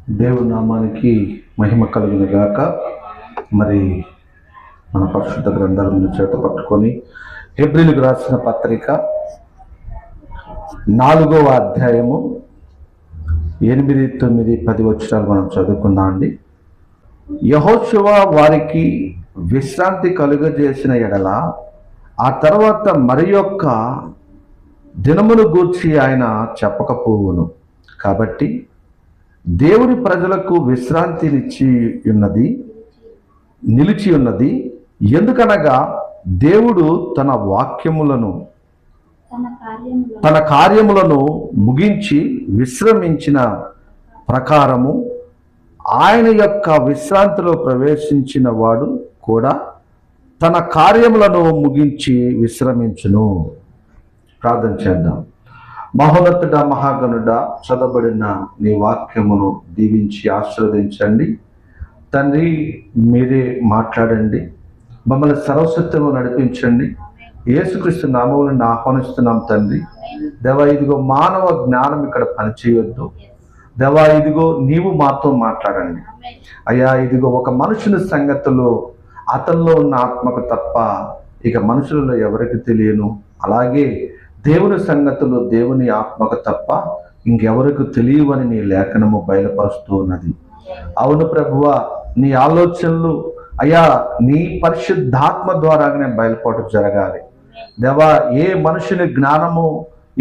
దేవుని నామానికి మహిమ కలుగును గాక. మరి మన పరిశుద్ధ గ్రంథాలను చేత పట్టుకొని హెబ్రీలకు రాసిన పత్రిక 4వ అధ్యాయము 8, 9, 10 వచనాలు మనం చదువుకుందాం అండి. యెహోషువ వారికి విశ్రాంతి కలుగజేసిన ఎడల ఆ తర్వాత మరి యొక్క దినమును గూర్చి ఆయన చెప్పకపోవును. కాబట్టి దేవుని ప్రజలకు విశ్రాంతి నిలిచి ఉన్నది. ఎందుకనగా దేవుడు తన కార్యములను ముగించి విశ్రమించిన ప్రకారము ఆయన యొక్క విశ్రాంతిలో ప్రవేశించిన వాడు కూడా తన కార్యములను ముగించి విశ్రమించును. ప్రార్థన చేద్దాం. మహోన్నతుడా, మహాగణుడా, చదవబడిన నీ వాక్యమును దీవించి ఆశీర్వదించండి తండ్రి. మీరే మాట్లాడండి, మమ్మల్ని సర్వసత్యము నడిపించండి. యేసుక్రీస్తు నామములను ఆహ్వానిస్తున్నాం తండ్రి. దేవా, ఇదిగో మానవ జ్ఞానం ఇక్కడ పనిచేయొద్దు. దేవా, ఇదిగో నీవు మాతో మాట్లాడండి అయ్యా. ఇదిగో ఒక మనుషుని సంగతులు అతనిలో ఉన్న ఆత్మకు తప్ప ఇక మనుషులలో ఎవరికి తెలియను. అలాగే దేవుని సంగతులు దేవుని ఆత్మకు తప్ప ఇంకెవరికి తెలియవని నీ లేఖనము బయలుపరుస్తూ ఉన్నది. అవును ప్రభువా, నీ ఆలోచనలు అయ్యా నీ పరిశుద్ధాత్మ ద్వారానే బయలుపడటం జరగాలి. దేవా, ఏ మనుషుని జ్ఞానము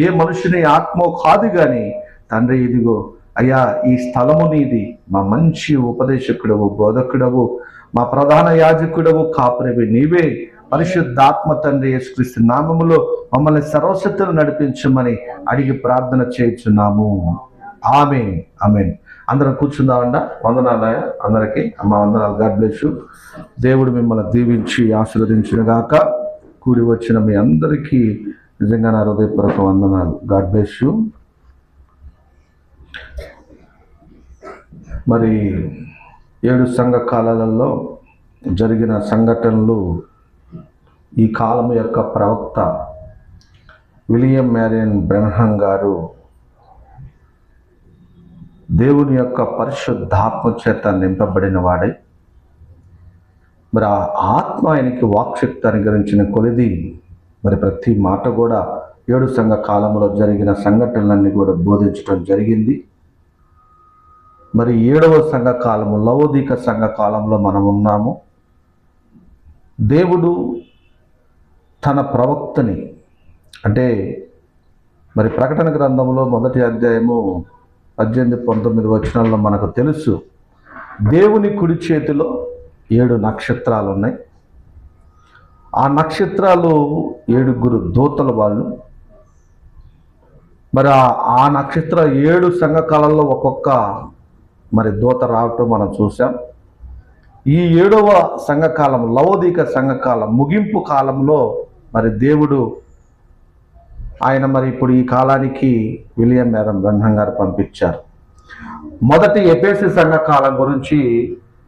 ఏ మనుషుని ఆత్మో కాదు కానీ తండ్రి, ఇదిగో అయ్యా ఈ స్థలము నీది. మా మంచి ఉపదేశకుడవు, బోధకుడవు, మా ప్రధాన యాజకుడవు, కాపురివి నీవే. పరిశుద్ధాత్మ తండ్రి యేసుక్రీస్తు నామములో మమ్మల్ని సర్వసత్తులు నడిపించమని అడిగి ప్రార్థన చేయుచున్నాము. ఆమేన్, ఆమేన్. అందరం కూర్చుందామండ. వందనాలు అందరికీ. అమ్మ వందనాలు. God bless you. దేవుడు మిమ్మల్ని దీవించి ఆశీర్వదించును గాక. కూడి వచ్చిన మీ అందరికీ నిజంగా నా హృదయపూర్వక వందనాలు. God bless you. మరి 7 సంఘ కాలాలలో జరిగిన సంఘటనలు ఈ కాలం యొక్క ప్రవక్త విలియం మ్యారియన్ బ్రెన్హాం గారు దేవుని యొక్క పరిశుద్ధాత్మ చేత నింపబడిన వాడై, మరి ఆ ఆత్మ ఆయనకి వాక్శక్తి అనుగ్రహించిన కొలిది మరి ప్రతి మాట కూడా 7 సంఘ కాలంలో జరిగిన సంఘటనలన్నీ కూడా బోధించడం జరిగింది. మరి 7వ సంఘ కాలము, లవోదిక సంఘ కాలంలో మనం ఉన్నాము. దేవుడు తన ప్రవక్తని, అంటే మరి ప్రకటన గ్రంథంలో 1వ అధ్యాయము 18, 19 వచనాల్లో మనకు తెలుసు, దేవుని కుడి చేతిలో 7 నక్షత్రాలు ఉన్నాయి. ఆ నక్షత్రాలు 7 దూతల వాళ్ళు. మరి ఆ నక్షత్ర 7 సంఘకాలంలో ఒక్కొక్క మరి దూత రావటం మనం చూసాం. ఈ 7వ సంఘకాలం, లవోదిక సంఘకాలం ముగింపు కాలంలో మరి దేవుడు ఆయన మరి ఇప్పుడు ఈ కాలానికి విలియం మ్యారియన్ బ్రెన్హాం గారు పంపించారు. మొదటి ఎఫెసు సంఘకాలం గురించి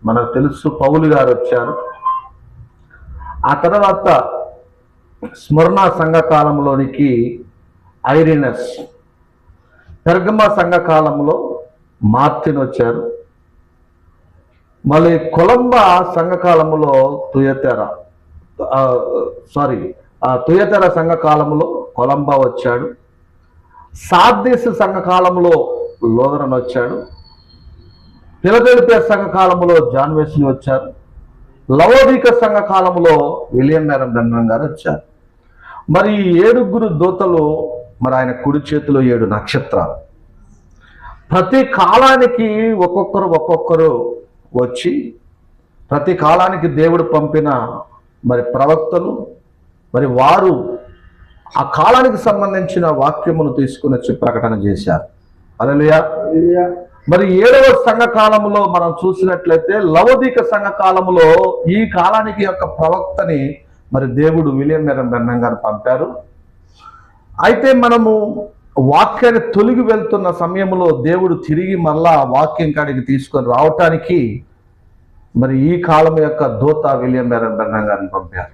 మనకు తెలుసు, పౌలు గారు వచ్చారు. ఆ తర్వాత స్మరణ సంఘకాలంలోనికి ఐరినస్, పెర్గమ సంఘకాలంలో మార్టిన్ వచ్చారు. మళ్ళీ కొలంబా సంఘకాలంలో తుయతెర సంఘకాలంలో కొలంబా వచ్చాడు. సార్దీస్ సంఘకాలంలో లోదరన్ వచ్చాడు. ఫిలదెల్ఫియా సంఘకాలంలో జాన్ వెస్లీ వచ్చారు. లవోదిక సంఘకాలంలో విలియం మ్యారియన్ బ్రెన్హాం గారు వచ్చారు. మరి ఈ 7 దూతలు, మరి ఆయన కుడి చేతిలో 7 నక్షత్రాలు. ప్రతి కాలానికి ఒక్కొక్కరు వచ్చి, ప్రతి కాలానికి దేవుడు పంపిన మరి ప్రవక్తలు, మరి వారు ఆ కాలానికి సంబంధించిన వాక్యమును తీసుకుని వచ్చి ప్రకటన చేశారు. హల్లెలూయా. మరి 7వ సంఘకాలంలో మనం చూసినట్లయితే లవోదిక సంఘకాలంలో ఈ కాలానికి యొక్క ప్రవక్తని మరి దేవుడు విలియం మ్యారియన్ బ్రెన్హాం గారు పంపారు. అయితే మనము వాక్యాన్ని తొలగి వెళ్తున్న సమయంలో దేవుడు తిరిగి మళ్ళా వాక్యం కాడికి తీసుకొని రావటానికి మరి ఈ కాలం యొక్క దూత విలియం మ్యారియన్ బ్రెన్హాం గారిని పంపారు.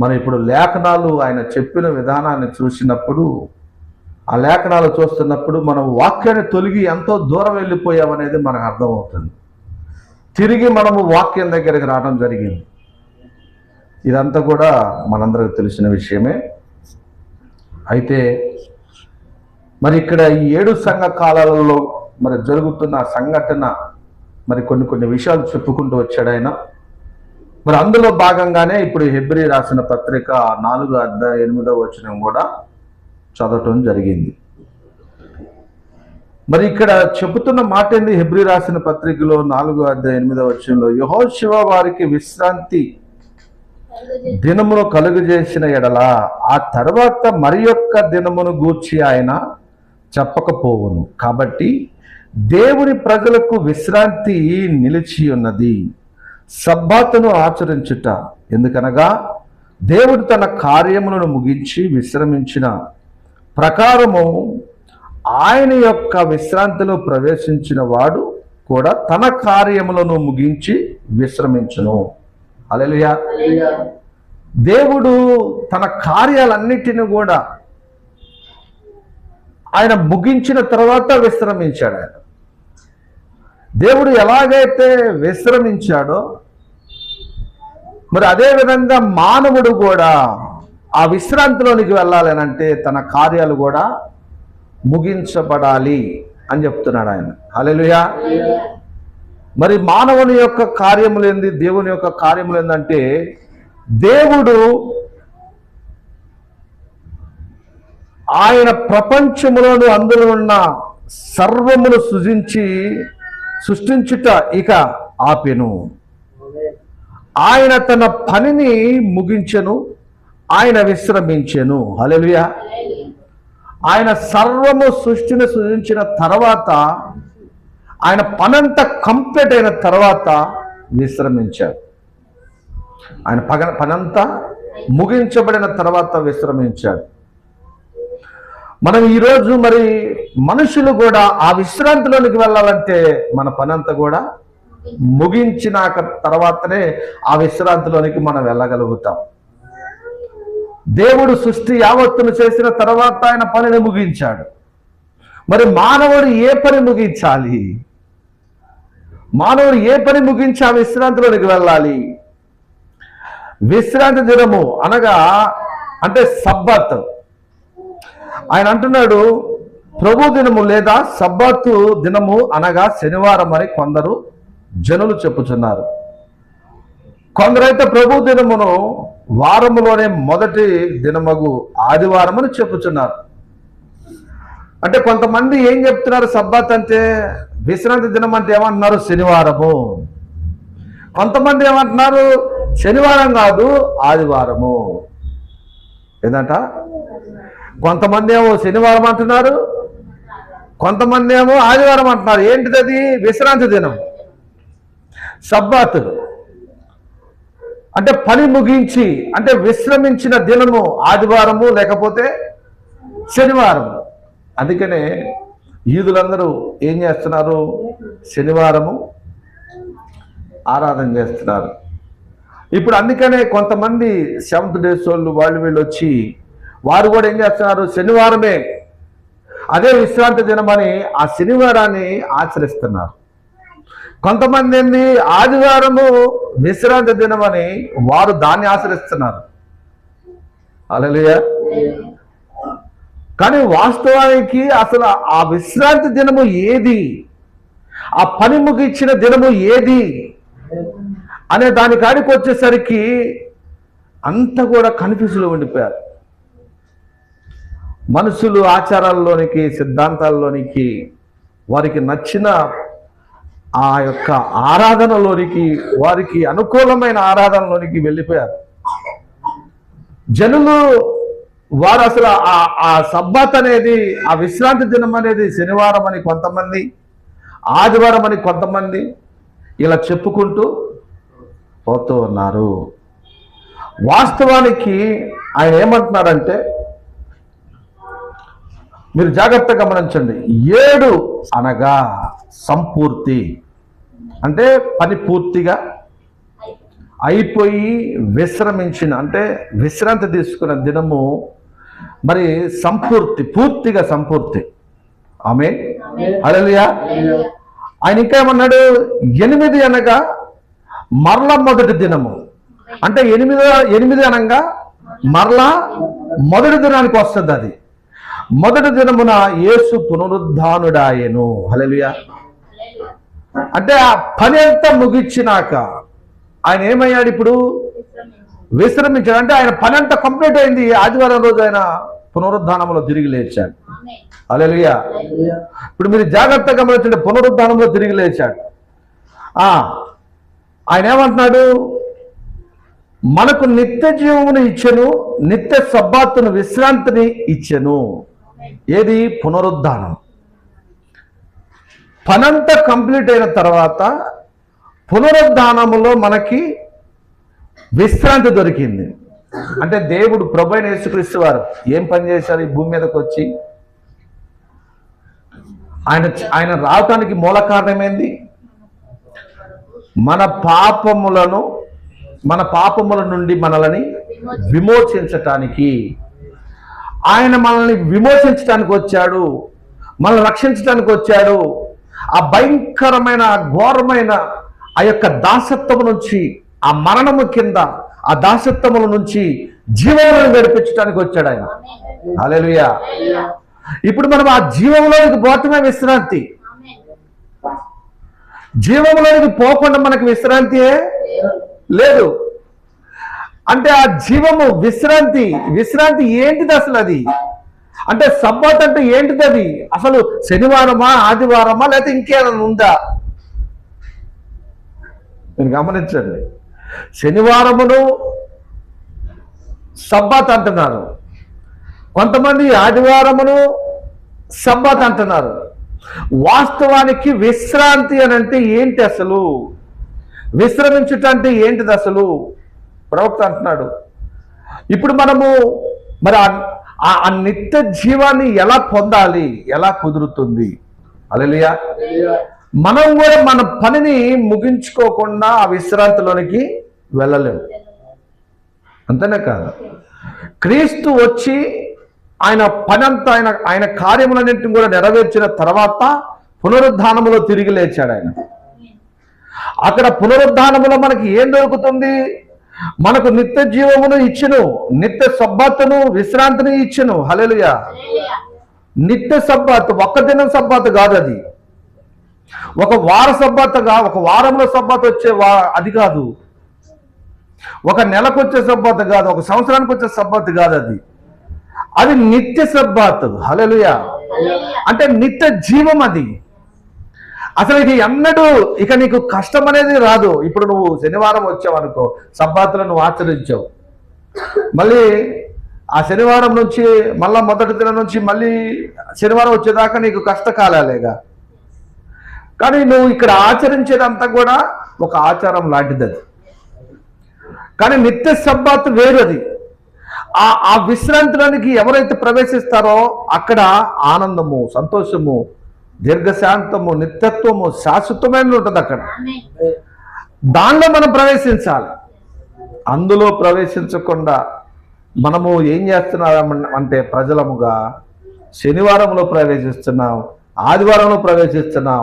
మరి ఇప్పుడు లేఖనాలు ఆయన చెప్పిన విధానాన్ని చూసినప్పుడు ఆ లేఖనాలు చూస్తున్నప్పుడు మనం వాక్యాన్ని తొలగి ఎంతో దూరం వెళ్ళిపోయామనేది మనకు అర్థమవుతుంది. తిరిగి మనము వాక్యం దగ్గరికి రావడం జరిగింది. ఇదంతా కూడా మనందరికి తెలిసిన విషయమే. అయితే మరి ఇక్కడ ఈ 7 సంఘ కాలాలలో మరి జరుగుతున్న సంఘటన మరి కొన్ని విషయాలు చెప్పుకుంటూ వచ్చాడు ఆయన. మరి అందులో భాగంగానే ఇప్పుడు హెబ్రీ రాసిన పత్రిక 4:8 కూడా చదవటం జరిగింది. మరి ఇక్కడ చెబుతున్న మాట ఏంది? హెబ్రీ రాసిన పత్రికలో 4:8 యెహోషువ వారికి విశ్రాంతి దినమును కలుగజేసిన ఎడల ఆ తర్వాత మరి యొక్క దినమును గూర్చి ఆయన చెప్పకపోవును. కాబట్టి దేవుని ప్రజలకు విశ్రాంతి నిలిచి ఉన్నది, సబ్బాతును ఆచరించుట. ఎందుకనగా దేవుడు తన కార్యములను ముగించి విశ్రమించిన ప్రకారము ఆయన యొక్క విశ్రాంతిలో ప్రవేశించిన వాడు కూడా తన కార్యములను ముగించి విశ్రమించును. హల్లెలూయా. దేవుడు తన కార్యాలన్నిటిని కూడా ఆయన ముగించిన తర్వాత విశ్రమించాడు. ఆయన దేవుడు ఎలాగైతే విశ్రమించాడో మరి అదే విధంగా మానవుడు కూడా ఆ విశ్రాంతిలోనికి వెళ్ళాలనంటే తన కార్యాలు కూడా ముగించబడాలి అని చెప్తున్నాడు ఆయన. హల్లెలూయా. మరి మానవుని యొక్క కార్యములు ఏంది, దేవుని యొక్క కార్యములు ఏందంటే, దేవుడు ఆయన ప్రపంచములోను అందులో ఉన్న సర్వమును సృష్టించుట ఇక ఆపెను. ఆయన తన పనిని ముగించెను, ఆయన విశ్రమించెను. హల్లెలూయా. ఆయన సర్వము సృష్టించిన తర్వాత ఆయన పనంతా కంప్లీట్ అయిన తర్వాత విశ్రమించాడు. ఆయన పనంతా ముగించబడిన తర్వాత విశ్రమించాడు. మనం ఈరోజు మరి మనుషులు కూడా ఆ విశ్రాంతిలోనికి వెళ్ళాలంటే మన పనంతా కూడా ముగించినాక తర్వాతనే ఆ విశ్రాంతిలోనికి మనం వెళ్ళగలుగుతాం. దేవుడు సృష్టి యావత్తును చేసిన తర్వాత ఆయన పనిని ముగించాడు. మరి మానవుడు ఏ పని ముగించాలి? మానవుడు ఏ పని ముగించి ఆ విశ్రాంతిలోనికి వెళ్ళాలి? విశ్రాంతి దినము అనగా అంటే సబ్బత్. ఆయన అంటున్నాడు ప్రభు దినము లేదా సబ్బతు దినము అనగా శనివారం అని కొందరు జనులు చెప్పుచున్నారు. కొందరైతే ప్రభు దినమును వారములోనే మొదటి దినమగు ఆదివారం అని చెప్పుచున్నారు. అంటే కొంతమంది ఏం చెప్తున్నారు? సబ్బత్ అంటే విశ్రాంతి దినం అంటే ఏమంటున్నారు? శనివారము. కొంతమంది ఏమంటున్నారు? శనివారం కాదు ఆదివారము. ఏదంట? కొంతమంది ఏమో శనివారం అంటున్నారు, కొంతమంది ఏమో ఆదివారం అంటున్నారు. ఏంటిది అది? విశ్రాంతి దినం, సబ్బత్ అంటే పని ముగించి అంటే విశ్రమించిన దినము ఆదివారము లేకపోతే శనివారం. అందుకనే యూదులందరూ ఏం చేస్తున్నారు? శనివారము ఆరాధన చేస్తున్నారు. ఇప్పుడు అందుకనే కొంతమంది సెవెంత్ డేస్ వాళ్ళు వీళ్ళు వచ్చి వారు కూడా ఏం చేస్తున్నారు? శనివారమే అదే విశ్రాంతి దినమని ఆ శనివారాన్ని ఆచరిస్తున్నారు. కొంతమంది ఏంది? ఆదివారము విశ్రాంతి దినమని వారు దాన్ని ఆచరిస్తున్నారు. హల్లెలూయా. కానీ వాస్తవానికి అసలు ఆ విశ్రాంతి దినము ఏది, ఆ పని ముగించిన దినము ఏది అనే దాని కాడికి వచ్చేసరికి అంతా కూడా కన్ఫ్యూజ్లో ఉండిపోయారు. మనుషులు ఆచారాల్లోనికి సిద్ధాంతాల్లోనికి వారికి నచ్చిన ఆ యొక్క ఆరాధనలోనికి వారికి అనుకూలమైన ఆరాధనలోనికి వెళ్ళిపోయారు జనులు. వారు అసలు ఆ సబ్బత్ అనేది ఆ విశ్రాంతి దినం అనేది శనివారం అని కొంతమంది, ఆదివారం అని కొంతమంది ఇలా చెప్పుకుంటూ పోతూ ఉన్నారు. వాస్తవానికి ఆయన ఏమంటున్నారంటే, మీరు జాగ్రత్తగా గమనించండి, 7 అనగా సంపూర్తి అంటే పని పూర్తిగా అయిపోయి విశ్రమించిన అంటే విశ్రాంతి తీసుకున్న దినము మరి సంపూర్తి, పూర్తిగా సంపూర్తి. ఆమేన్, హల్లెలూయా. ఆయన ఇంకా ఏమన్నాడు? 8 అనగా మరలా మొదటి దినము. అంటే 8 అనగా మరలా మొదటి దినానికి వస్తుంది. అది మొదటి దినమున యేసు పునరుద్ధానుడాయెను. హల్లెలూయా. అంటే ఆ పని అంతా ముగించినాక ఆయన ఏమయ్యాడు? ఇప్పుడు విశ్రమించాడు. అంటే ఆయన పని అంతా కంప్లీట్ అయింది. ఆదివారం రోజు ఆయన పునరుద్ధానంలో తిరిగి లేచాడు. హల్లెలూయా. ఇప్పుడు మీరు జాగ్రత్తగా గమనించండి, పునరుద్ధానంలో తిరిగి లేచాడు. ఆయన ఏమంటున్నాడు? మనకు నిత్య జీవమును ఇచ్చెను, నిత్య సబ్బాతును, విశ్రాంతిని ఇచ్చెను. ఏది? పునరుద్ధానం. పనంతా కంప్లీట్ అయిన తర్వాత పునరుద్ధానములో మనకి విశ్రాంతి దొరికింది. అంటే దేవుడు, ప్రభు అయిన యేసుక్రీస్తు వారు ఏం పని చేశారు? ఈ భూమి మీదకి వచ్చి ఆయన రావటానికి మూల కారణమైంది మన పాపముల నుండి మనల్ని విమోచించటానికి. ఆయన మనల్ని విమోచించడానికి వచ్చాడు, మనల్ని రక్షించడానికి వచ్చాడు. ఆ భయంకరమైన, ఘోరమైన ఆ యొక్క దాసత్వము నుంచి, ఆ మరణము కింద, ఆ దాసత్వముల నుంచి జీవములను గడిపించడానికి వచ్చాడు ఆయన. హల్లెలూయా. ఇప్పుడు మనం ఆ జీవంలోనికి పోవటమే విశ్రాంతి. జీవంలోనికి పోకుండా మనకు విశ్రాంతియే లేదు. అంటే ఆ జీవము, విశ్రాంతి ఏంటిది అసలు? అది అంటే సబ్బాత్ అంటే ఏంటిది? అది అసలు శనివారమా, ఆదివారమా, లేకపోతే ఇంకేమైనా ఉందా? మీరు గమనించండి. శనివారమును సబ్బాత్ అంటున్నారు, కొంతమంది ఆదివారమును సబ్బాత్ అంటున్నారు. వాస్తవానికి విశ్రాంతి అని అంటే ఏంటి అసలు? విశ్రమించుట అంటే ఏంటిది అసలు? ప్రవక్త అంటున్నాడు, ఇప్పుడు మనము మరి ఆ నిత్య జీవాన్ని ఎలా పొందాలి, ఎలా కుదురుతుంది? హల్లెలూయా. మనం కూడా మన పనిని ముగించుకోకుండా ఆ విశ్రాంతిలోనికి వెళ్ళలేము. అంతేనే కాదు, క్రీస్తు వచ్చి ఆయన పనంతా, ఆయన కార్యములన్నింటిని కూడా నెరవేర్చిన తర్వాత పునరుద్ధానములో తిరిగి లేచాడు ఆయన. అక్కడ పునరుద్ధానములో మనకి ఏం దొరుకుతుంది? మనకు నిత్య జీవమును ఇచ్చును, నిత్య సబ్బాతును, విశ్రాంతిని ఇచ్చును. హల్లెలూయా. నిత్య సబ్బాతు ఒక్క దినం సబ్బాతు కాదు, అది ఒక వార సబ్బాతు కాదు, ఒక వారంలో సబ్బాతు వచ్చే అది కాదు, ఒక నెలకు వచ్చే సబ్బాతు కాదు, ఒక సంవత్సరానికి వచ్చే సబ్బాతు కాదు, అది నిత్య సబ్బాతు. హల్లెలూయా. అంటే నిత్య జీవం అది. అసలు ఇది ఎన్నడూ ఇక నీకు కష్టం అనేది రాదు. ఇప్పుడు నువ్వు శనివారం వచ్చావు అనుకో, సబ్బాతులను నువ్వు ఆచరించావు, మళ్ళీ ఆ శనివారం నుంచి మళ్ళా మొదటి దినం నుంచి మళ్ళీ శనివారం వచ్చేదాకా నీకు కష్టకాలాలేగా. కానీ నువ్వు ఇక్కడ ఆచరించేదంతా కూడా ఒక ఆచారం లాంటిది అది. కానీ నిత్య సబ్బాతు వేరు. అది ఆ విశ్రాంతిలోనికి ఎవరైతే ప్రవేశిస్తారో అక్కడ ఆనందము, సంతోషము, దీర్ఘశాంతము, నిత్యత్వము, శాశ్వతమైన ఉంటుంది అక్కడ. దానిలో మనం ప్రవేశించాలి. అందులో ప్రవేశించకుండా మనము ఏం చేస్తున్నాం అంటే, ప్రజలముగా శనివారంలో ప్రవేశిస్తున్నాం, ఆదివారంలో ప్రవేశిస్తున్నాం,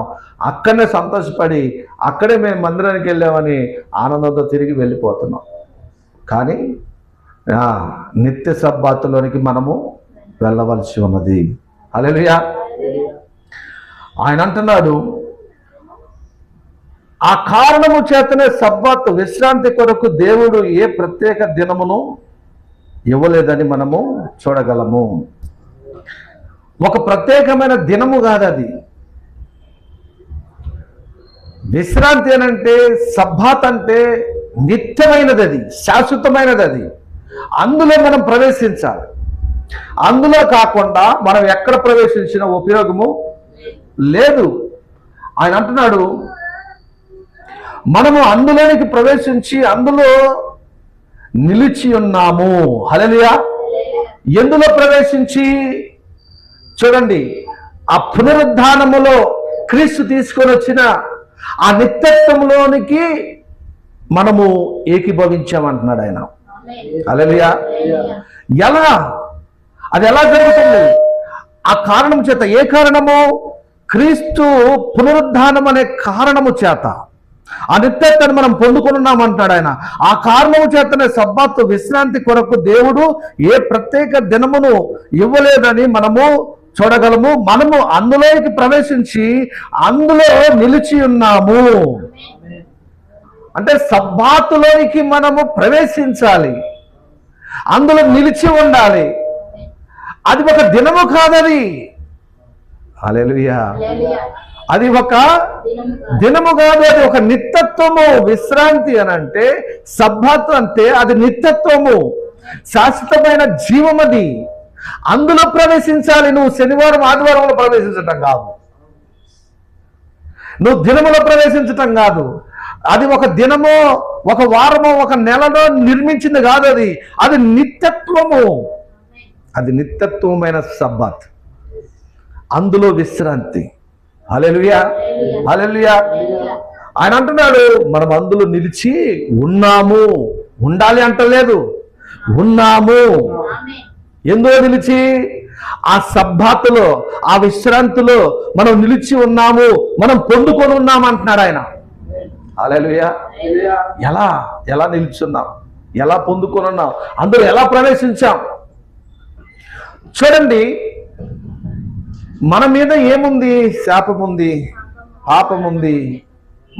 అక్కడనే సంతోషపడి అక్కడే మేము మందిరానికి వెళ్ళామని ఆనందంతో తిరిగి వెళ్ళిపోతున్నాం. కానీ నిత్య సబ్బాతులోనికి మనము వెళ్ళవలసి ఉన్నది. హల్లెలూయా. ఆయన అంటున్నాడు, ఆ కారణము చేతనే సబ్బాత్, విశ్రాంతి కొరకు దేవుడు ఏ ప్రత్యేక దినమును ఇవ్వలేదని మనము చూడగలము. ఒక ప్రత్యేకమైన దినము కాదు అది. విశ్రాంతి అనంటే, సబ్బాత్ అంటే నిత్యమైనది, అది శాశ్వతమైనది. అది అందులో మనం ప్రవేశించాలి. అందులో కాకుండా మనం ఎక్కడ ప్రవేశించిన ఉపయోగము లేదు. ఆయన అంటున్నాడు, మనము అందులోనికి ప్రవేశించి అందులో నిలిచి ఉన్నాము. హల్లెలూయా. ఎందులో ప్రవేశించి? చూడండి, ఆ పునరుద్ధానములో క్రీస్తు తీసుకొని వచ్చిన ఆ నిత్యత్వంలోనికి మనము ఏకీభవించామంటున్నాడు ఆయన. హల్లెలూయా. ఎలా? అది ఎలా జరుగుతుంది? ఆ కారణం చేత. ఏ కారణము? క్రీస్తు పునరుద్ధానం అనే కారణము చేత ఆ నిత్యత్వాన్ని మనం పొందుకున్నామంటాడు ఆయన. ఆ కారణము చేతనే సబ్బాతు విశ్రాంతి కొరకు దేవుడు ఏ ప్రత్యేక దినమును ఇవ్వలేదని మనము చూడగలము. మనము అందులోకి ప్రవేశించి అందులో నిలిచి ఉన్నాము. అంటే సబ్బాతులోనికి మనము ప్రవేశించాలి, అందులో నిలిచి ఉండాలి. అది ఒక దినము కాదది. హల్లెలూయా. అది ఒక దినము కాదు, అది ఒక నిత్యత్వము. విశ్రాంతి అని అంటే, సబ్బాతు అంటే అది నిత్యత్వము, శాశ్వతమైన జీవం. అది అందులో ప్రవేశించాలి. నువ్వు శనివారం ఆదివారంలో ప్రవేశించటం కాదు, నువ్వు దినములో ప్రవేశించటం కాదు. అది ఒక దినమో ఒక వారమో ఒక నెలలో నిర్మించింది కాదు. అది అది నిత్యత్వము. అది నిత్యత్వమైన సబ్బాత్, అందులో విశ్రాంతి. హల్లెలూయా, హల్లెలూయా. ఆయన అంటున్నాడు మనం అందులో నిలిచి ఉన్నాము. ఉండాలి అంటలేదు, ఉన్నాము. ఎందులో నిలిచి? ఆ సబ్బాతులో, ఆ విశ్రాంతిలో మనం నిలిచి ఉన్నాము, మనం పొందుకొని ఉన్నాము అంటున్నాడు ఆయన. హల్లెలూయా. ఎలా ఎలా నిలిచున్నాం, ఎలా పొందుకొని ఉన్నాం, అందులో ఎలా ప్రవేశించాం? చూడండి, మన మీద ఏముంది? శాపం ఉంది, పాపం ఉంది,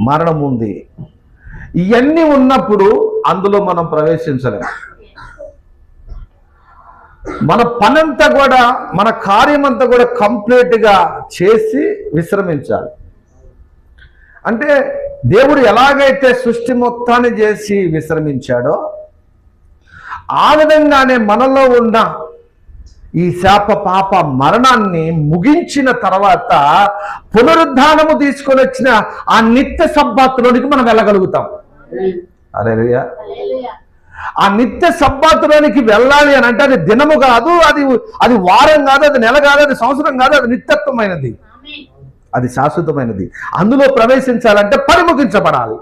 మరణం ఉంది. ఇవన్నీ ఉన్నప్పుడు అందులో మనం ప్రవేశించలేము. మన పనంతా కూడా, మన కార్యమంతా కూడా కంప్లీట్గా చేసి విశ్రమించాలి. అంటే దేవుడు ఎలాగైతే సృష్టి మొత్తాన్ని చేసి విశ్రమించాడో ఆ విధంగానే మనలో ఉన్న ఈ శాప పాప మరణాన్ని ముగించిన తర్వాత పునరుద్ధానము తీసుకొని వచ్చిన ఆ నిత్య సబ్బాతులోనికి మనం వెళ్ళగలుగుతాం. హల్లెలూయా. ఆ నిత్య సబ్బాతులోనికి వెళ్ళాలి అని అంటే అది దినము కాదు, అది వారం కాదు, అది నెల కాదు, అది సంవత్సరం కాదు, అది నిత్యత్వమైనది, అది శాశ్వతమైనది. అందులో ప్రవేశించాలంటే పని ముగించబడాలి.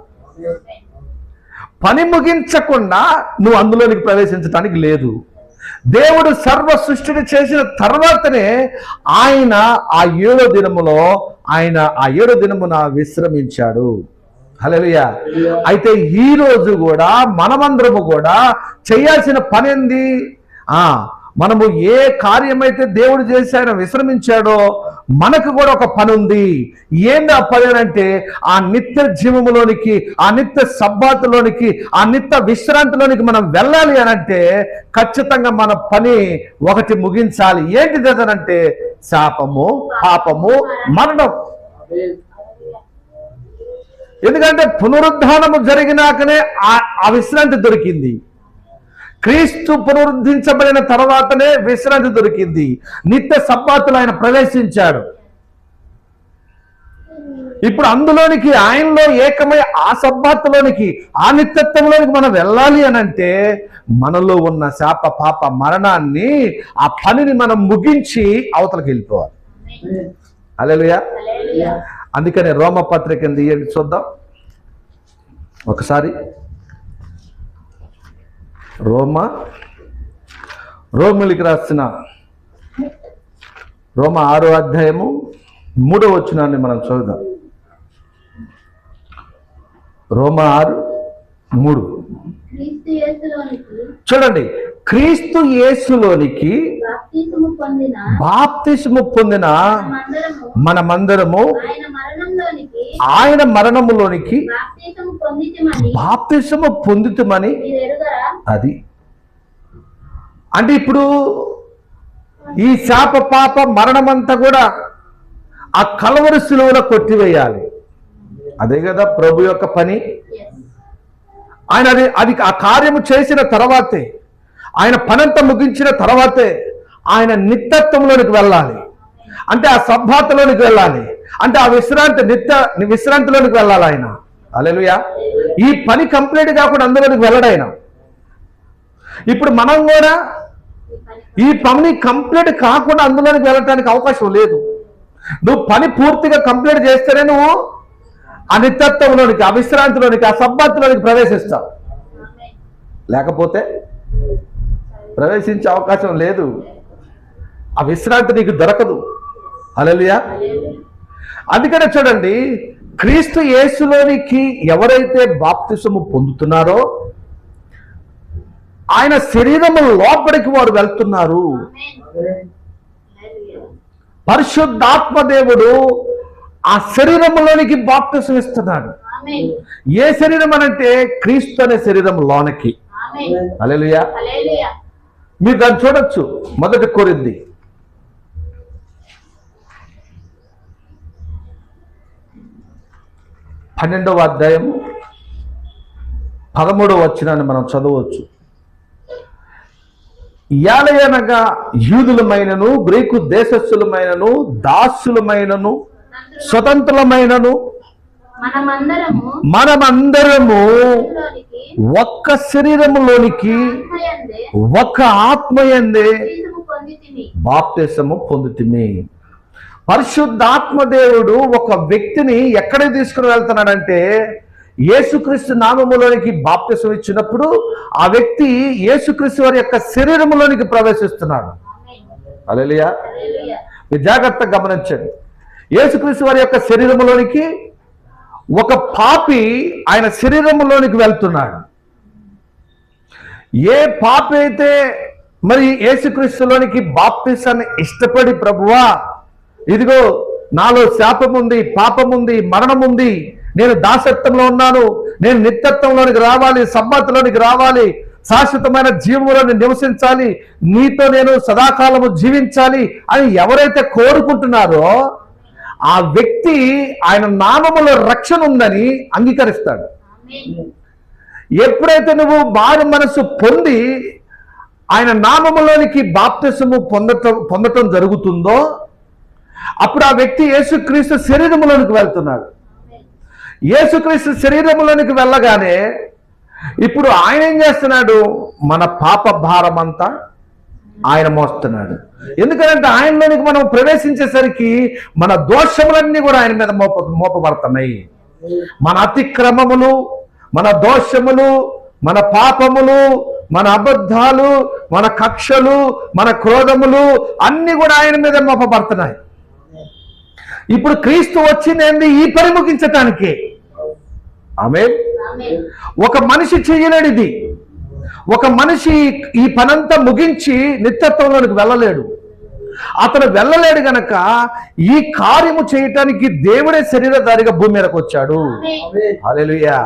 పని ముగించకుండా నువ్వు అందులోనికి ప్రవేశించడానికి లేదు. దేవుడు సర్వ సృష్టిని చేసిన తర్వాతనే ఆయన ఆ 7వ దినములో ఆ 7వ దినమున విశ్రమించాడు. హల్లెలూయా. అయితే ఈ రోజు కూడా మనమందరము కూడా చేయాల్సిన పని ఏంది? మనము ఏ కార్యమైతే దేవుడు చేసి ఆయన విశ్రమించాడో మనకు కూడా ఒక పని ఉంది. ఏంది ఆ పని అంటే, ఆ నిత్య జీవములోనికి, ఆ నిత్య సబ్బాతులోనికి, ఆ నిత్య విశ్రాంతిలోనికి మనం వెళ్ళాలి అని అంటే ఖచ్చితంగా మన పని ఒకటి ముగించాలి. ఏంటిది అదనంటే శాపము, పాపము, మరణం. ఎందుకంటే పునరుద్ధానము జరిగినాకనే ఆ విశ్రాంతి దొరికింది. క్రీస్తు పునరుద్ధరించబడిన తర్వాతనే విశ్రాంతి దొరికింది. నిత్య సబ్బాతులో ఆయన ప్రవేశించాడు. ఇప్పుడు అందులోనికి, ఆయనలో ఏకమై ఆ సబ్బాతులోనికి, ఆ నిత్యత్వంలోనికి మనం వెళ్ళాలి అని అంటే మనలో ఉన్న శాప పాప మరణాన్ని, ఆ పనిని మనం ముగించి అవతలకి వెళ్ళిపోవాలి. హల్లెలూయా. అందుకనే రోమపత్రిక చూద్దాం ఒకసారి. రోమిలికి రాసిన రోమ 6వ అధ్యాయము 3వ వచనాన్ని మనం చదువుదాం. రోమ 6:3 చూడండి. క్రీస్తు యేసులోనికి బాప్తిస్ము పొందిన మనమందరము ఆయన మరణములోనికి బాప్తిస్ము పొందితమని. అది అంటే ఇప్పుడు ఈ శాప పాప మరణమంతా కూడా ఆ కల్వరి శిలువలో కొట్టివేయాలి. అదే కదా ప్రభు యొక్క పని. ఆయన అది ఆ కార్యము చేసిన తర్వాతే, ఆయన పనంతా ముగించిన తర్వాతే ఆయన నిత్యత్వంలోనికి వెళ్ళాలి. అంటే ఆ సబ్బాతులోనికి వెళ్ళాలి, అంటే ఆ విశ్రాంతిలోనికి వెళ్ళాలి ఆయన. హల్లెలూయా. ఈ పని కంప్లీట్ కాకుండా అందులోనికి వెళ్ళడు ఆయన. ఇప్పుడు మనం కూడా ఈ పని కంప్లీట్ కాకుండా అందులోనికి వెళ్ళటానికి అవకాశం లేదు. నువ్వు పని పూర్తిగా కంప్లీట్ చేస్తేనే నువ్వు ఆ నిత్యత్వంలోనికి, ఆ విశ్రాంతిలోనికి, ఆ సబ్బాతులోనికి ప్రవేశిస్తావు. లేకపోతే ప్రవేశించే అవకాశం లేదు. ఆ విశ్రాంతి నీకు దొరకదు. హల్లెలూయా. అందుకనే చూడండి, క్రీస్తు యేసులోనికి ఎవరైతే బాప్తిసము పొందుతున్నారో ఆయన శరీరము లోపలికి వారు వెళ్తున్నారు. పరిశుద్ధాత్మ దేవుడు ఆ శరీరంలోనికి బాప్తిసం ఇస్తున్నాడు. ఏ శరీరం అనంటే క్రీస్తు అనే శరీరం లోనికి. హల్లెలూయా. మీరు దాన్ని చూడొచ్చు. 1 కొరింథీ 12వ అధ్యాయము 13వ వచనాన్ని మనం చదవచ్చు. యాలయనగా యూదులమైనను గ్రీకు దేశస్థులమైనను దాసులమైనను స్వతంత్రులమైనను మనమందరము ఒక్క శరీరములోనికి ఒక్క ఆత్మయందే బాప్తిసము పొందితిమి. పరిశుద్ధాత్మ దేవుడు ఒక వ్యక్తిని ఎక్కడికి తీసుకుని వెళ్తున్నాడంటే యేసుక్రీస్తు నామములోనికి బాప్తిసం ఇచ్చినప్పుడు ఆ వ్యక్తి యేసుక్రీస్తు వారి యొక్క శరీరములోనికి ప్రవేశిస్తున్నాడు. హల్లెలూయా. మీరు జాగ్రత్తగా గమనించండి. యేసుక్రీస్తు వారి యొక్క శరీరములోనికి ఒక పాపి ఆయన శరీరములోనికి వెళ్తున్నాడు. ఏ పాపి అయితే మరి యేసుక్రీస్తులోనికి బాప్తిసాన్ని ఇష్టపడి, ప్రభువా ఇదిగో నాలో శాపం ఉంది, పాపం ఉంది, మరణం ఉంది, నేను దాసత్వంలో ఉన్నాను, నేను నిత్యత్వంలోనికి రావాలి, సమ్మతిలోనికి రావాలి, శాశ్వతమైన జీవంలో నివసించాలి, నీతో నేను సదాకాలము జీవించాలి అని ఎవరైతే కోరుకుంటున్నారో ఆ వ్యక్తి ఆయన నామములో రక్షణ ఉందని అంగీకరిస్తాడు. ఎప్పుడైతే నువ్వు మారు మనసు పొంది ఆయన నామములోనికి బాప్తిసము పొందటం జరుగుతుందో అప్పుడు ఆ వ్యక్తి యేసుక్రీస్తు శరీరములోనికి వెళ్తున్నాడు. యేసుక్రీస్తు శరీరములోనికి వెళ్ళగానే ఇప్పుడు ఆయన ఏం చేస్తున్నాడు? మన పాప భారం అంతా ఆయన మోస్తున్నాడు. ఎందుకంటే ఆయనలోనికి మనం ప్రవేశించేసరికి మన దోషములన్నీ కూడా ఆయన మీద మోపబడుతున్నాయి. మన అతిక్రమములు, మన దోషములు, మన పాపములు, మన అబద్ధాలు, మన కక్షలు, మన క్రోధములు అన్ని కూడా ఆయన మీద మోపబడుతున్నాయి. ఇప్పుడు క్రీస్తు వచ్చింది ఈ పని ముగించటానికి. ఆమేన్. ఒక మనిషి చేయలేడు ఇది. ఒక మనిషి ఈ పనంతా ముగించి నిత్యత్వంలోనికి వెళ్ళలేడు. అతను వెళ్ళలేడు గనక ఈ కార్యము చేయటానికి దేవుడే శరీరధారిగా భూమి మీదకి వచ్చాడు. హల్లెలూయా.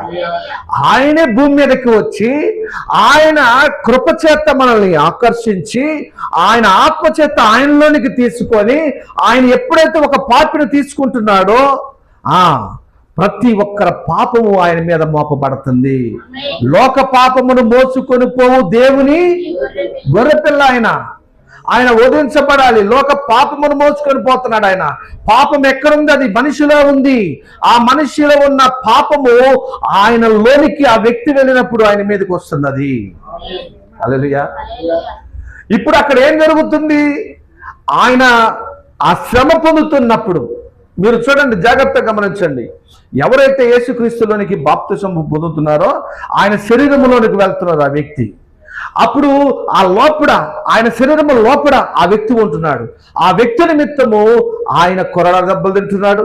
ఆయనే భూమి మీదకి వచ్చి ఆయన కృపచేత మనల్ని ఆకర్షించి ఆయన ఆత్మచేత ఆయనలోనికి తీసుకొని ఆయన ఎప్పుడైతే ఒక పాపిని తీసుకుంటున్నాడో ప్రతి ఒక్కరి పాపము ఆయన మీద మోపబడుతుంది. లోక పాపమును మోసుకొని పోవు దేవుని గొర్రెపిల్ల ఆయన వధించబడాలి. లోక పాపమును మోసుకొని పోతున్నాడు ఆయన. పాపం ఎక్కడుంది? అది మనిషిలో ఉంది. ఆ మనిషిలో ఉన్న పాపము ఆయనలోనికి ఆ వ్యక్తి వెళ్ళినప్పుడు ఆయన మీదకి వస్తుంది. అది హల్లెలూయా. ఇప్పుడు అక్కడ ఏం జరుగుతుంది? ఆయన ఆ శ్రమ పొందుతున్నప్పుడు మీరు చూడండి, జాగ్రత్తగా గమనించండి. ఎవరైతే యేసుక్రీస్తులోనికి బాప్తిసం పొందుతున్నారో ఆయన శరీరంలోనికి వెళ్తున్నారు ఆ వ్యక్తి. అప్పుడు ఆ లోపల ఆయన శరీరము లోపల ఆ వ్యక్తి ఉంటున్నాడు. ఆ వ్యక్తి నిమిత్తము ఆయన కొరడా దెబ్బలు తింటున్నాడు.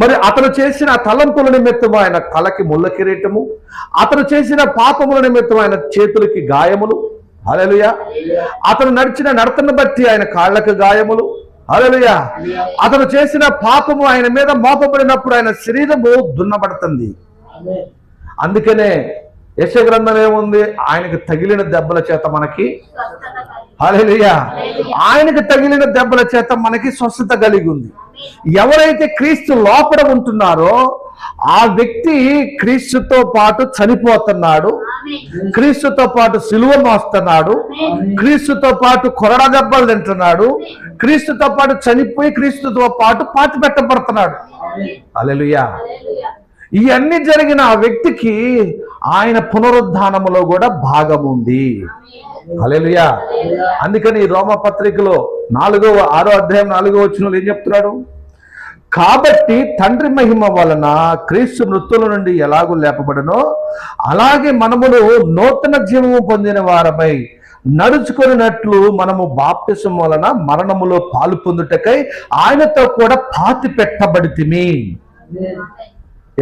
మరి అతను చేసిన తలంపుల నిమిత్తము ఆయన తలకి ముళ్ళ కిరీటము, అతను చేసిన పాపముల నిమిత్తం ఆయన చేతులకి గాయములు. హల్లెలూయా. అతను నడిచిన నడతను బట్టి ఆయన కాళ్ళకి గాయములు. హల్లెలూయా. అతను చేసిన పాపము ఆయన మీద మోపబడినప్పుడు ఆయన శరీరము దున్నబడుతుంది. అందుకనే యెషయా గ్రంథం ఏముంది? ఆయనకు తగిలిన దెబ్బల చేత మనకి, హల్లెలూయా, ఆయనకు తగిలిన దెబ్బల చేత మనకి స్వస్థత కలిగి ఉంది. ఎవరైతే క్రీస్తు లోపల ఉంటున్నారో ఆ వ్యక్తి క్రీస్తుతో పాటు చనిపోతున్నాడు, క్రీస్తుతో పాటు సిలువ మోస్తున్నాడు, క్రీస్తుతో పాటు కొరడా దెబ్బలు తింటున్నాడు, క్రీస్తుతో పాటు చనిపోయి క్రీస్తుతో పాటు పాతి పెట్టబడుతున్నాడు. హల్లెలూయా. ఇవన్నీ జరిగిన ఆ వ్యక్తికి ఆయన పునరుద్ధానములో కూడా భాగం ఉంది. హల్లెలూయా. అందుకని రోమా పత్రికలో 6వ అధ్యాయం 4వ వచనంలో ఏం చెప్తున్నాడు? కాబట్టి తండ్రి మహిమ వలన క్రీస్తు మృతుల నుండి ఎలాగూ లేపబడనో అలాగే మనమును నూతన జీవము పొందిన వారమై నడుచుకున్నట్లు మనము బాప్తిసం వలన మరణములో పాలు పొందుటకై ఆయనతో కూడా పాతి పెట్టబడితిమి.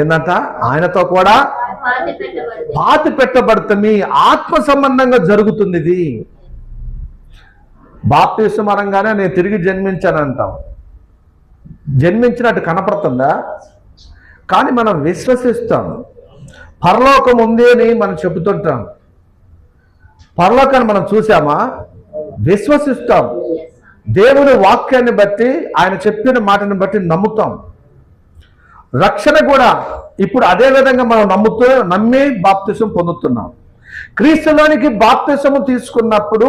ఏందంట? ఆయనతో కూడా పాతి పెట్టబడితిమి. ఆత్మ సంబంధంగా జరుగుతుంది ఇది. బాప్తిసం అనగానే నేను తిరిగి జన్మించానంటాం. జన్మించినట్టు కనపడుతుందా? కానీ మనం విశ్వసిస్తాం. పరలోకం ఉంది అని మనం చెబుతుంటాం. పరలోకాన్ని మనం చూసామా? విశ్వసిస్తాం. దేవుని వాక్యాన్ని బట్టి, ఆయన చెప్పిన మాటని బట్టి నమ్ముతాం. రక్షణ కూడా ఇప్పుడు అదే విధంగా మనం నమ్మి బాప్తిసం పొందుతున్నాం. క్రీస్తులోనికి బాప్తిసము తీసుకున్నప్పుడు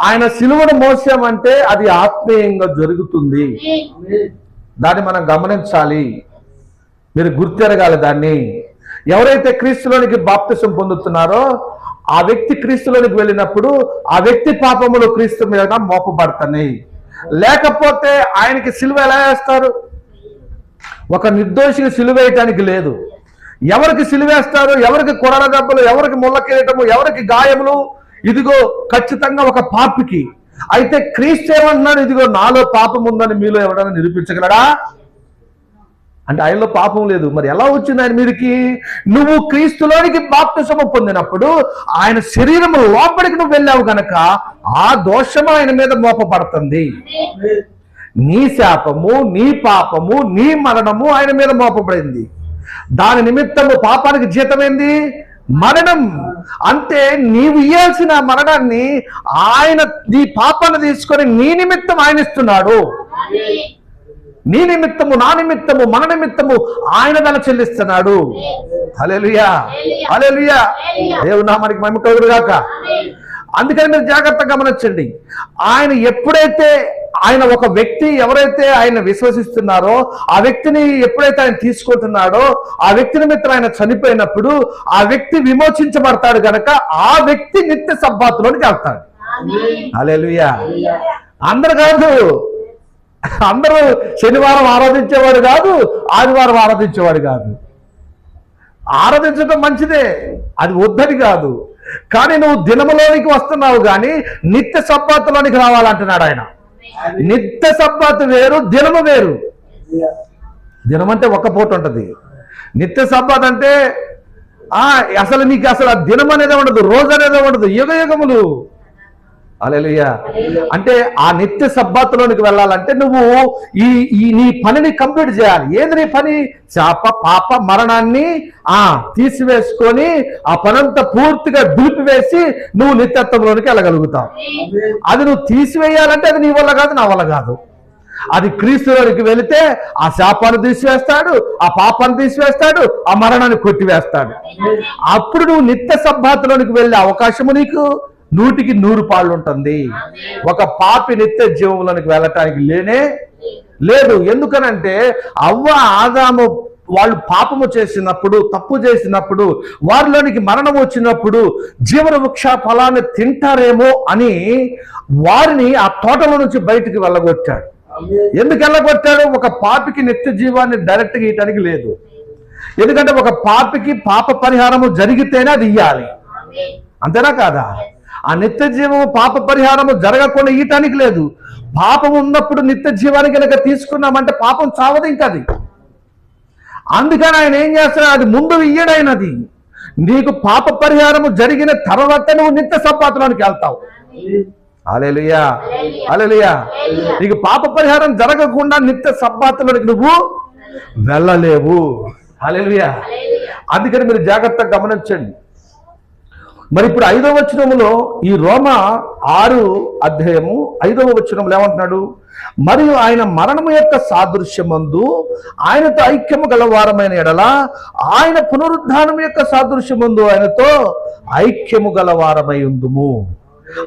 ఆయన సిలువను మోసామంటే అది ఆత్మీయంగా జరుగుతుంది. దాన్ని మనం గమనించాలి. మీరు గుర్తెరగాలి దాన్ని. ఎవరైతే క్రీస్తులోనికి బాప్తిసం పొందుతున్నారో ఆ వ్యక్తి క్రీస్తులోనికి వెళ్ళినప్పుడు ఆ వ్యక్తి పాపములు క్రీస్తు మీద మోపబడతాయి. లేకపోతే ఆయనకి సిలువ ఎలా వేస్తారు? ఒక నిర్దోషికి సిలువ వేయటానికి లేదు. ఎవరికి సిలువేస్తారు? ఎవరికి కొరడ దెబ్బలు, ఎవరికి ముళ్ళ కిరీటము, ఎవరికి గాయములు? ఇదిగో ఖచ్చితంగా ఒక పాపికి. అయితే క్రీస్తు ఏమంటున్నాడు? ఇదిగో నాలో పాపం ఉందని మీలో ఎవరైనా నిరూపించగలడా? అంటే ఆయనలో పాపం లేదు. మరి ఎలా వచ్చింది ఆయన మీదకి? నువ్వు క్రీస్తులోనికి బాప్తిసము పొందినప్పుడు ఆయన శరీరము లోపలికి నువ్వు వెళ్ళావు గనక ఆ దోషము ఆయన మీద మోపబడుతుంది. నీ శాపము, నీ పాపము, నీ మరణము ఆయన మీద మోపబడింది. దాని నిమిత్తము పాపానికి జీతమైంది మరణం. అంటే నీవు ఇయ్యాల్సిన మరణాన్ని ఆయన నీ పాపాన్ని తీసుకొని నీ నిమిత్తం ఆయన ఇస్తున్నాడు. నీ నిమిత్తము, నా నిమిత్తము, మన నిమిత్తము ఆయన వెల చెల్లిస్తున్నాడు. హల్లెలూయా, హల్లెలూయా. దేవుని నామానికి మహిమ కలుగునుగాక. అందుకని మీరు జాగ్రత్తగా గమనించండి. ఆయన ఎప్పుడైతే ఒక వ్యక్తి ఎవరైతే ఆయన విశ్వసిస్తున్నారో ఆ వ్యక్తిని ఎప్పుడైతే ఆయన తీసుకుంటున్నాడో ఆ వ్యక్తి నిమిత్తం ఆయన చనిపోయినప్పుడు ఆ వ్యక్తి విమోచించబడతాడు గనక ఆ వ్యక్తి నిత్య సబ్బాతులోనికి వెళ్తాడు. హల్లెలూయా. అందరు కాదు, అందరూ శనివారం ఆరాధించేవాడు కాదు, ఆదివారం ఆరాధించేవాడు కాదు. ఆరాధించడం మంచిదే, అది వద్దని కాదు. కానీ నువ్వు దినములోనికి వస్తున్నావు కానీ నిత్య సబ్బాతులోనికి రావాలంటున్నాడు ఆయన. నిత్య సబ్బాతు వేరు, దినము వేరు. దినం అంటే ఒక్క పూట ఉంటుంది. నిత్య సబ్బాత్ అంటే అసలు నీకు అసలు ఆ దినం అనేది ఉండదు, రోజు అనేది ఉండదు, యుగ యుగములు. హల్లెలూయా. అంటే ఆ నిత్య సబ్బాతులోనికి వెళ్ళాలంటే నువ్వు నీ పనిని కంప్లీట్ చేయాలి. ఏది నీ పని? శాప పాప మరణాన్ని తీసివేసుకొని ఆ పనంతా పూర్తిగా దులిపివేసి నువ్వు నిత్యత్వంలోనికి వెళ్ళగలుగుతావు. అది నువ్వు తీసివేయాలంటే అది నీ వల్ల కాదు, నా వల్ల కాదు. అది క్రీస్తులోనికి వెళితే ఆ శాపాన్ని తీసివేస్తాడు, ఆ పాపాన్ని తీసివేస్తాడు, ఆ మరణాన్ని కొట్టివేస్తాడు. అప్పుడు నువ్వు నిత్య సబ్బాతులోనికి వెళ్ళే అవకాశము నీకు 100కి 100 పాళ్ళు ఉంటుంది. ఒక పాపి నిత్య జీవంలోనికి వెళ్ళటానికి లేనే లేదు. ఎందుకనంటే అవ్వ ఆదాము వాళ్ళు పాపము చేసినప్పుడు, తప్పు చేసినప్పుడు, వారిలోనికి మరణం వచ్చినప్పుడు జీవన వృక్ష ఫలాన్ని తింటారేమో అని వారిని ఆ తోటలో నుంచి బయటికి వెళ్ళగొట్టాడు. ఎందుకు వెళ్ళగొట్టాడు? ఒక పాపికి నిత్య జీవాన్ని డైరెక్ట్గా ఇయటానికి లేదు. ఎందుకంటే ఒక పాపికి పాప పరిహారము జరిగితేనే అది ఇయ్యాలి. అంతేనా కాదా? ఆ నిత్య జీవము పాప పరిహారము జరగకుండా ఇయటానికి లేదు. పాపం ఉన్నప్పుడు నిత్య జీవానికి కనుక తీసుకున్నామంటే పాపం చావదు ఇంకా అది. అందుకని ఆయన ఏం చేస్తాడు? అది ముందు ఇయ్యడైనది. నీకు పాప పరిహారము జరిగిన తర్వాత నువ్వు నిత్య సబ్బాతులోనికి వెళ్తావు. హల్లెలూయా, హల్లెలూయా. నీకు పాప పరిహారం జరగకుండా నిత్య సబ్బాతులోనికి నువ్వు వెళ్ళలేవు. హల్లెలూయా. అందుకని మీరు జాగ్రత్తగా గమనించండి. మరి ఇప్పుడు 5వ వచనములో ఈ రోమా 6 అధ్యాయము 5వ వచనంలో ఏమంటున్నాడు? మరియు ఆయన మరణము యొక్క సాదృశ్యమందు ఆయనతో ఐక్యము గలవారమైన ఎడల ఆయన పునరుద్ధానం యొక్క సాదృశ్యమందు ఆయనతో ఐక్యము గలవారమై ఉందుము.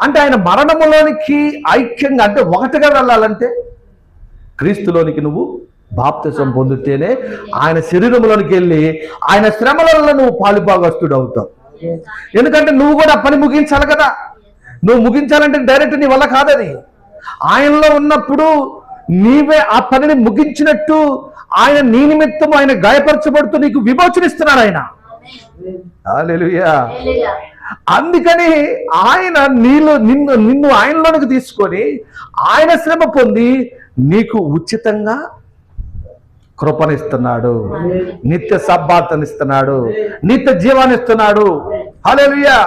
అంటే ఆయన మరణములోనికి ఐక్యంగా, అంటే ఒకటిగా వెళ్ళాలంటే క్రీస్తులోనికి నువ్వు బాప్తిసం పొందితేనే ఆయన శరీరంలోనికి వెళ్ళి ఆయన శ్రమలలో నువ్వు పాలుభాగస్తుడు అవుతావు. ఎందుకంటే నువ్వు కూడా పని ముగించాలి కదా. నువ్వు ముగించాలంటే డైరెక్ట్ నీ వల్ల కాదది. ఆయనలో ఉన్నప్పుడు నీవే ఆ పనిని ముగించినట్టు ఆయన నీ నిమిత్తం ఆయన గాయపరచబడుతూ నీకు విమోచనిస్తున్నాడు ఆయన. హల్లెలూయా. అందుకని ఆయన నిన్ను ఆయనలోనికి తీసుకొని ఆయన శ్రమ పొంది నీకు ఉచితంగా కృపనిస్తున్నాడు, నిత్య సబ్బాతనిస్తున్నాడు, నిత్య జీవాన్ని ఇస్తున్నాడు. హల్లెలూయా.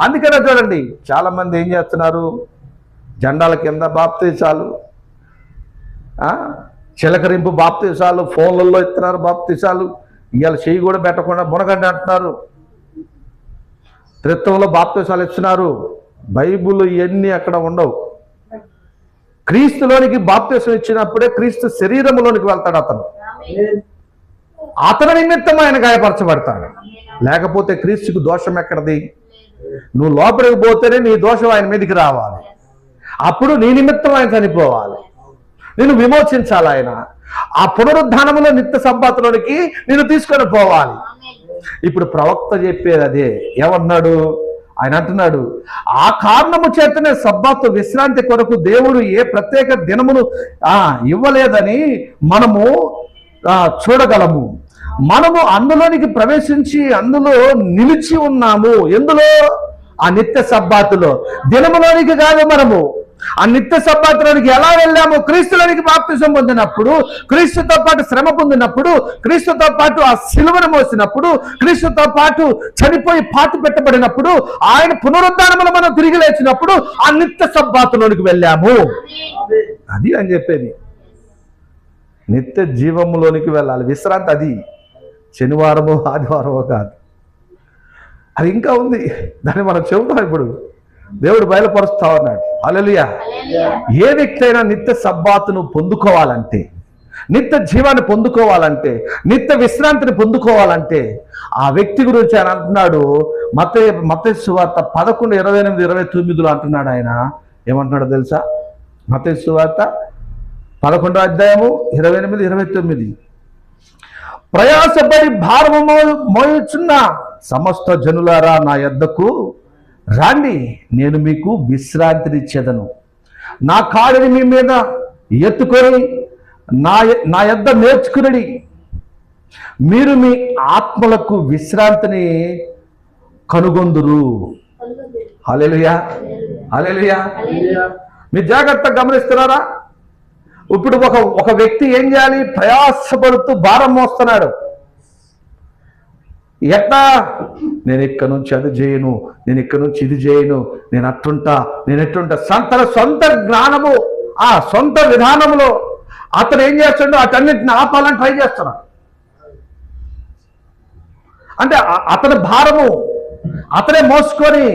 అందుకనే చూడండి, చాలా మంది ఏం చేస్తున్నారు, జెండాల కింద బాప్తీసాలు, చిలకరింపు బాప్తీసాలు, ఫోన్లలో ఇస్తున్నారు బాప్తీసాలు. ఇవాళ చెయ్యి కూడా పెట్టకుండా మునగండి అంటున్నారు. త్రిత్వంలో బాప్తీసాలు ఇస్తున్నారు. బైబుల్ ఇవన్నీ అక్కడ ఉండవు. క్రీస్తులోనికి బాప్తీసం ఇచ్చినప్పుడే క్రీస్తు శరీరంలోనికి వెళ్తాడు. అతని నిమిత్తం ఆయన గాయపరచబడతాడు. లేకపోతే క్రీస్తుకు దోషం ఎక్కడది? నువ్వు లోపలికి పోతేనే నీ దోషం ఆయన మీదకి రావాలి. అప్పుడు నీ నిమిత్తం ఆయన చనిపోవాలి, నిన్ను విమోచించాలి ఆయన. ఆ పునరుద్ధానంలో నిత్య సంపాదనలోనికి నిన్ను తీసుకొని పోవాలి. ఇప్పుడు ప్రవక్త చెప్పేది అదే. ఏమన్నాడు ఆయన? అంటున్నాడు, ఆ కారణము చేతనే సబ్బాతు విశ్రాంతి కొరకు దేవుడు ఏ ప్రత్యేక దినమును ఇవ్వలేదని మనము చూడగలము. మనము అందులోనికి ప్రవేశించి అందులో నిలిచి ఉన్నాము. ఎందులో? ఆ నిత్య సబ్బాతులో. దినములోనికి కాదు, మనము ఆ నిత్య సబ్బాతులోనికి ఎలా వెళ్ళాము? క్రీస్తులోనికి బాప్తిసం పొందినప్పుడు, క్రీస్తుతో పాటు శ్రమ పొందినప్పుడు, క్రీస్తుతో పాటు ఆ సిలువను మోసినప్పుడు, క్రీస్తుతో పాటు చనిపోయి పాతి పెట్టబడినప్పుడు, ఆయన పునరుద్ధానములో మనం తిరిగి లేచినప్పుడు ఆ నిత్య సబ్బాతులోనికి వెళ్ళాము. అది అని చెప్పేది. నిత్య జీవములోనికి వెళ్ళాలి. విశ్రాంతి అది శనివారము ఆదివారమో కాదు, అది ఇంకా ఉంది. దాన్ని మనం చెబుతాం. ఇప్పుడు దేవుడు బయలుపరుస్తా ఉన్నాడు. హల్లెలూయా. ఏ వ్యక్తి అయినా నిత్య సబ్బాతును పొందుకోవాలంటే, నిత్య జీవాన్ని పొందుకోవాలంటే, నిత్య విశ్రాంతిని పొందుకోవాలంటే ఆ వ్యక్తి గురించి ఆయన అంటున్నాడు. మత్తయి సువార్త 11:28-29 అంటున్నాడు ఆయన. ఏమంటున్నాడో తెలుసా? మత్తయి సువార్త 11వ అధ్యాయము 28-29. ప్రయాసపడి భారము మోయుచున్న సమస్త జనులారా నా యొద్దకు రాండి, నేను మీకు విశ్రాంతినిచ్చేదను. నా కాడిని మీ మీద ఎత్తుకొని నా యొద్ద నేర్చుకుని మీరు మీ ఆత్మలకు విశ్రాంతిని కనుగొందురు. హల్లెలూయా, హల్లెలూయా. మీరు జాగ్రత్తగా గమనిస్తున్నారా? ఇప్పుడు ఒక వ్యక్తి ఏం చేయాలి? ప్రయాసపడుతూ భారం మోస్తున్నాడు. ఎట్లా? నేను ఇక్కడ నుంచి అది చేయను, నేను ఇక్కడ నుంచి ఇది చేయను, నేను అట్టుంటా, నేను ఎట్టుంటా. తన సొంత జ్ఞానము, ఆ సొంత విధానములో అతను ఏం చేస్తాడో అటన్నిటిని ఆపాలని ట్రై చేస్తున్నాడు. అంటే అతని భారము అతనే మోసుకొని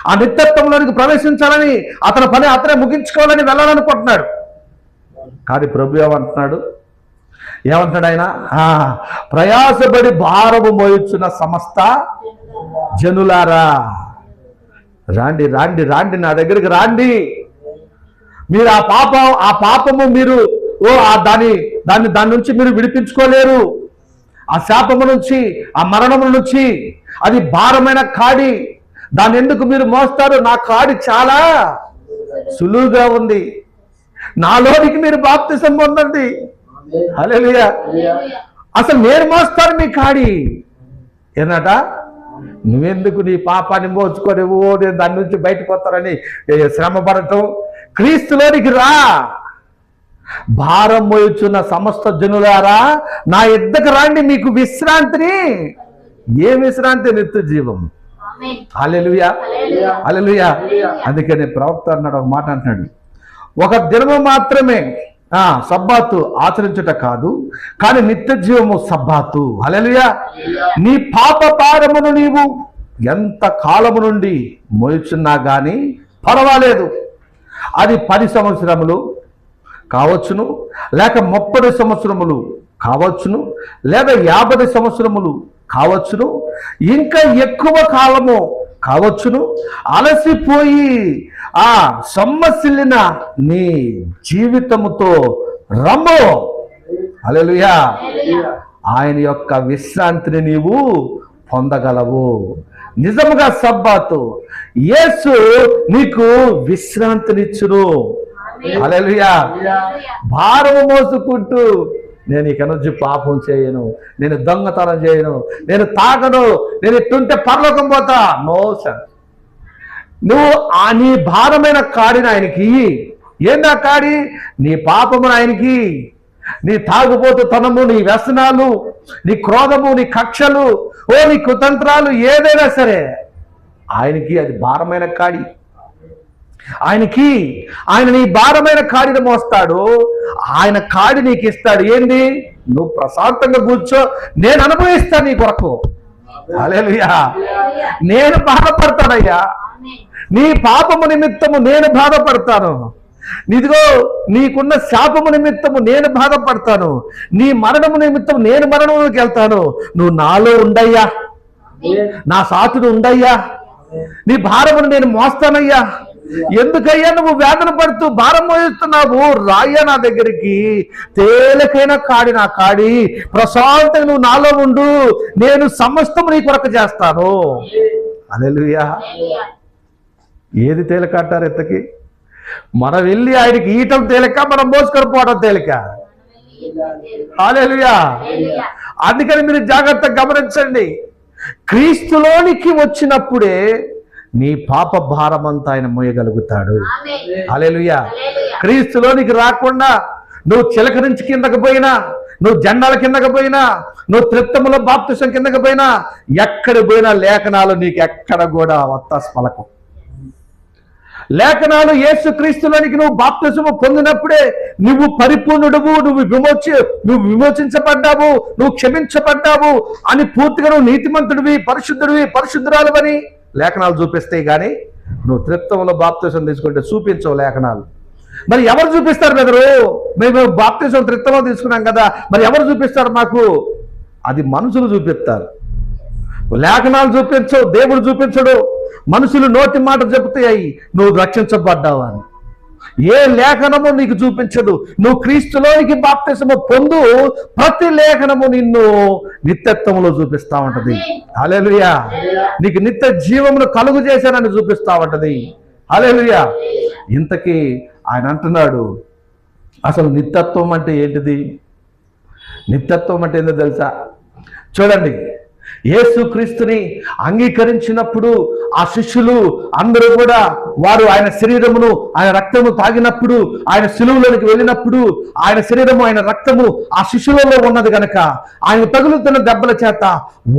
ఆ నిత్యత్వంలోనికి ప్రవేశించాలని, అతని పని అతనే ముగించుకోవాలని వెళ్ళాలనుకుంటున్నాడు. కానీ ప్రభు ఏమంటున్నాడు? ఆయన? ప్రయాసపడి భారము మోయుచున్న సమస్త జనులారా రాండి, రాండి, రాండి, నా దగ్గరికి రాండి. మీరు ఆ పాపము మీరు దాని నుంచి మీరు విడిపించుకోలేరు. ఆ శాపము నుంచి, ఆ మరణము నుంచి. అది భారమైన కాడి. దాన్ని ఎందుకు మీరు మోస్తారు? నా కాడి చాలా సులువుగా ఉంది. నాలోనికి మీరు బాప్తిసం పొందండి. హల్లెలూయా. అసలు నేను మోస్తాను మీ కాడి. ఏనట? నువ్వెందుకు నీ పాపాన్ని మోసుకొని నేను దాని నుంచి బయటకు వస్తారని శ్రమ పడటం? క్రీస్తులోనికి రా. భారం మోయుచున్న సమస్త జనులారా నా యొద్దకు రండి, మీకు విశ్రాంతిని. ఏ విశ్రాంతి? నిత్య జీవం. హల్లెలూయా, హల్లెలూయా. అందుకనే ప్రవక్త అన్నాడు, ఒక మాట అంటున్నాడు, ఒక దినము మాత్రమే సబ్బాతు ఆచరించుట కాదు, కానీ నిత్య జీవము సబ్బాతు. హల్లెలూయా. నీ పాప భారమును నీవు ఎంత కాలము నుండి మోయుచున్నా గాని పర్వాలేదు. అది 10 సంవత్సరములు కావచ్చును, లేక 30 సంవత్సరములు కావచ్చును, లేదా 50 సంవత్సరములు కావచ్చును, ఇంకా ఎక్కువ కాలము కావచ్చును. అలసిపోయి సొమ్మసిల్లిన నీ జీవితముతో రమ్ము. హల్లెలూయా. ఆయన యొక్క విశ్రాంతిని నీవు పొందగలవు. నిజముగా సబ్బాతు యేసు నీకు విశ్రాంతినిచ్చును. హల్లెలూయా. భారము మోసుకుంటూ నేను ఇక నుంచి పాపం చేయను, నేను దొంగతనం చేయను, నేను తాగను, నేను ఇట్టుంటే పరలోకం పోతా. నో సార్, నువ్వు నీ భారమైన కాడిని ఆయనకి. ఏందా కాడి? నీ పాపమును ఆయనకి. నీ తాగుబోతుతనము, నీ వ్యసనాలు, నీ క్రోధము, నీ కక్షలు, నీ కుతంత్రాలు ఏదైనా సరే ఆయనకి అది భారమైన కాడి. ఆయనకి. ఆయన నీ భారమైన కాడిని మోస్తాడు. ఆయన కాడి నీకు ఇస్తాడు. ఏంది? నువ్వు ప్రశాంతంగా కూర్చో, నేను అనుభవిస్తాను నీ కొరకు. హల్లెలూయా. నేను బాధపడతానయ్యా, నీ పాపము నిమిత్తము నేను బాధపడతాను. ఇదిగో నీకున్న శాపము నిమిత్తము నేను బాధపడతాను, నీ మరణము నిమిత్తం నేను మరణంలోకి వెళ్తాను. నువ్వు నాలో ఉండయ్యా, నా సాతుడు ఉండయ్యా, నీ భారమును నేను మోస్తానయ్యా. ఎందుకయ్యా నువ్వు వేదన పడుతూ భారం మోయిస్తున్నావు? రాయ్యా నా దగ్గరికి, తేలికైన కాడి నా కాడి, ప్రశాంతంగా నువ్వు నాలో ఉండు, నేను సమస్తము నీ కొరకు చేస్తాను. హల్లెలూయా. ఏది తేలిక అంటారు ఇంతకి? మనం వెళ్ళి ఆయనకి ఈయటం తేలిక, మనం మోసుకొని పోవడం తేలిక? హల్లెలూయా. అందుకని మీరు జాగ్రత్తగా గమనించండి. క్రీస్తులోనికి వచ్చినప్పుడే నీ పాప భారమంతా ఆయన మోయగలుగుతాడు. హల్లెలూయా. క్రీస్తులోనికి రాకుండా నువ్వు చిలక నుంచి కిందకు పోయినా, నువ్వు జెండాల కిందకు పోయినా, నువ్వు త్రిత్తముల బాప్తిసం కిందకు పోయినా, ఎక్కడ పోయినా లేఖనాలు నీకు ఎక్కడ కూడా వత్తాసు పలకం. లేఖనాలు యేసుక్రీస్తులోనికి నువ్వు బాప్తిసము పొందినప్పుడే నువ్వు పరిపూర్ణుడువు, నువ్వు విమోచించబడ్డావు, నువ్వు క్షమించబడ్డావు అని పూర్తిగా నువ్వు నీతిమంతుడివి, పరిశుద్ధురాలువని లేఖనాలు చూపిస్తాయి. కానీ నువ్వు త్రిత్వంలో బాప్తిసం తీసుకుంటే చూపించవు లేఖనాలు. మరి ఎవరు చూపిస్తారు బెదరు? మేము బాప్తిసం త్రిత్వంలో తీసుకున్నాం కదా, మరి ఎవరు చూపిస్తారు మాకు? అది మనుషులు చూపిస్తారు, లేఖనాలు చూపించవు, దేవుడు చూపించడు. మనుషులు నోటి మాట చెబుతాయి నువ్వు రక్షించబడ్డావు అని. ఏ లేఖనము నీకు చూపించదు. నువ్వు క్రీస్తులోనికి బాప్తిసము పొందు, ప్రతి లేఖనము నిన్ను నిత్యత్వంలో చూపిస్తా ఉంటది. హల్లెలూయా. నీకు నిత్య జీవమును కలుగు చేశానని చూపిస్తా ఉంటది. హల్లెలూయా. ఇంతకీ ఆయన అంటున్నాడు, అసలు నిత్యత్వం అంటే ఏంటిది? నిత్యత్వం అంటే ఏంటో తెలుసా? చూడండి, యేసుక్రీస్తుని అంగీకరించినప్పుడు ఆ శిష్యులు అందరూ కూడా వారు ఆయన శరీరమును, ఆయన రక్తము తాగినప్పుడు, ఆయన సిలువలోనికి వెళ్ళినప్పుడు ఆయన శరీరము, ఆయన రక్తము ఆ శిష్యులలో ఉన్నది కనుక ఆయన తగులుతున్న దెబ్బల చేత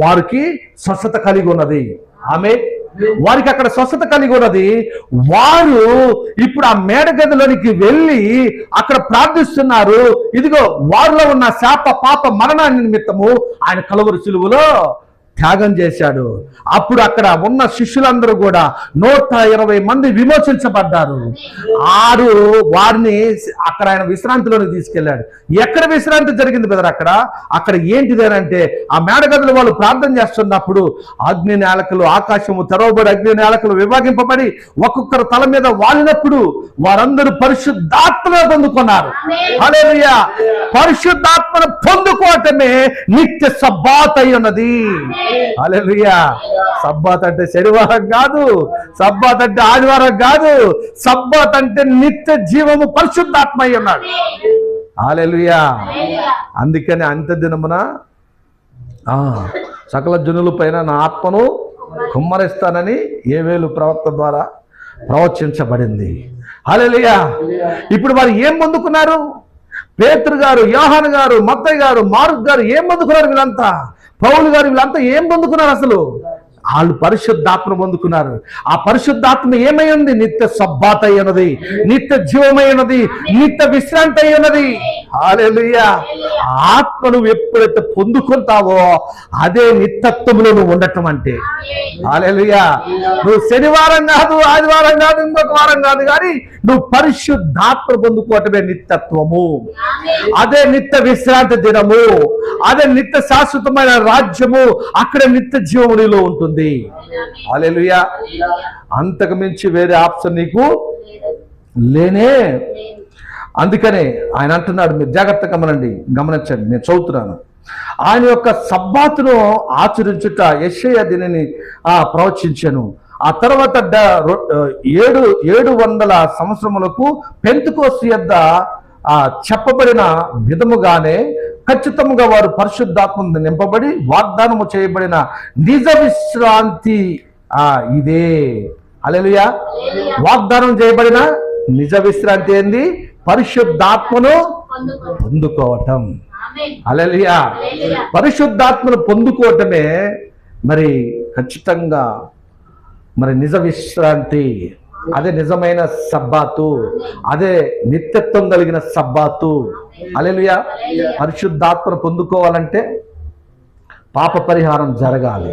వారికి స్వస్థత కలిగి ఉన్నది. ఆమె వారికి అక్కడ స్వస్థత కలిగి ఉన్నది. వారు ఇప్పుడు ఆ మేడ గదిలోనికి వెళ్ళి అక్కడ ప్రార్థిస్తున్నారు. ఇదిగో వారిలో ఉన్న శాప పాప మరణాన్ని నిమిత్తము ఆయన కలువరి సిలువలో త్యాగం చేశాడు. అప్పుడు అక్కడ ఉన్న శిష్యులందరూ కూడా 120 మంది విమోచించబడ్డారు. వారిని అక్కడ ఆయన విశ్రాంతిలోకి తీసుకెళ్లాడు. ఎక్కడ విశ్రాంతి జరిగింది బెదర్? అక్కడ ఏంటిదేనంటే ఆ మేడగదులు వాళ్ళు ప్రార్థన చేస్తున్నప్పుడు అగ్ని నేలకలు, ఆకాశము తెరవబడి అగ్ని నేలకలు విభాగింపబడి ఒక్కొక్కరు తల మీద వాలినప్పుడు వారందరూ పరిశుద్ధాత్మను పొందుకున్నారు. హల్లెలూయా. పరిశుద్ధాత్మను పొందుకోవటమే నిత్య సబ్బాత్ అయి ఉన్నది. హల్లెలూయా. సబ్బాత్ అంటే శనివారం కాదు, సబ్బాత్ అంటే ఆదివారం కాదు, సబ్బాత్ అంటే నిత్య జీవము పరిశుద్ధాత్మ అయి ఉన్నాడు. హల్లెలూయా. అందుకని అంత్య దినమున సకల జనుల పైన నా ఆత్మను కుమ్మరిస్తానని యోవేలు ప్రవక్త ద్వారా ప్రవచించబడింది. హల్లెలూయా. ఇప్పుడు వారు ఏం పొందుకున్నారు? పేతురు గారు, యోహాను గారు, మత్తయి గారు, మార్కు గారు ఏం పొందుకున్నారు? వీళ్ళంతా, పౌలు గారు, వీళ్ళంతా ఏం పొందుకున్నారు? అసలు వాళ్ళు పరిశుద్ధాత్మ పొందుకున్నారు. ఆ పరిశుద్ధాత్మ ఏమైంది? నిత్య సబ్బాత్ అయ్యున్నది, నిత్య జీవమైనది, నిత్య విశ్రాంతి అయ్యున్నది. హల్లెలూయా. ఆత్మ నువ్వు ఎప్పుడైతే పొందుకుంటావో అదే నిత్యత్వంలో నువ్వు ఉండటం అంటే. హల్లెలూయా. నువ్వు శనివారం కాదు, ఆదివారం కాదు, ఇంకొక వారం కాదు, కానీ నువ్వు పరిశుద్ధాత్మ పొందుకోవటమే నిత్యత్వము. అదే నిత్య విశ్రాంతి దినము, అదే నిత్య శాశ్వతమైన రాజ్యము. అక్కడ నిత్య జీవము నీలో ఉంటుంది. హల్లెలూయా. అంతకు మించి వేరే ఆప్షన్ నీకు లేనే. అందుకనే ఆయన అంటున్నాడు, మీరు జాగ్రత్తగా గమనించండి, నేను చదువుతున్నాను. ఆయన యొక్క సబ్బాతును ఆచరించుట యెషయా దీనిని ప్రవచించెను. ఆ తర్వాత 700 సంవత్సరములకు పెంతెకోస్తు యొద్ద చెప్పబడిన విధముగానే ఖచ్చితంగా వారు పరిశుద్ధాత్మను నింపబడి వాగ్దానము చేయబడిన నిజ విశ్రాంతి ఇదే. హల్లెలూయా. వాగ్దానం చేయబడిన నిజ విశ్రాంతి ఏంది? పరిశుద్ధాత్మను పొందుకోవటం. హల్లెలూయా. పరిశుద్ధాత్మను పొందుకోవటమే మరి ఖచ్చితంగా మరి నిజ విశ్రాంతి. అదే నిజమైన సబ్బాతు, అదే నిత్యత్వం కలిగిన సబ్బాతు. హల్లెలూయా. పరిశుద్ధాత్మను పొందుకోవాలంటే పాప పరిహారం జరగాలి.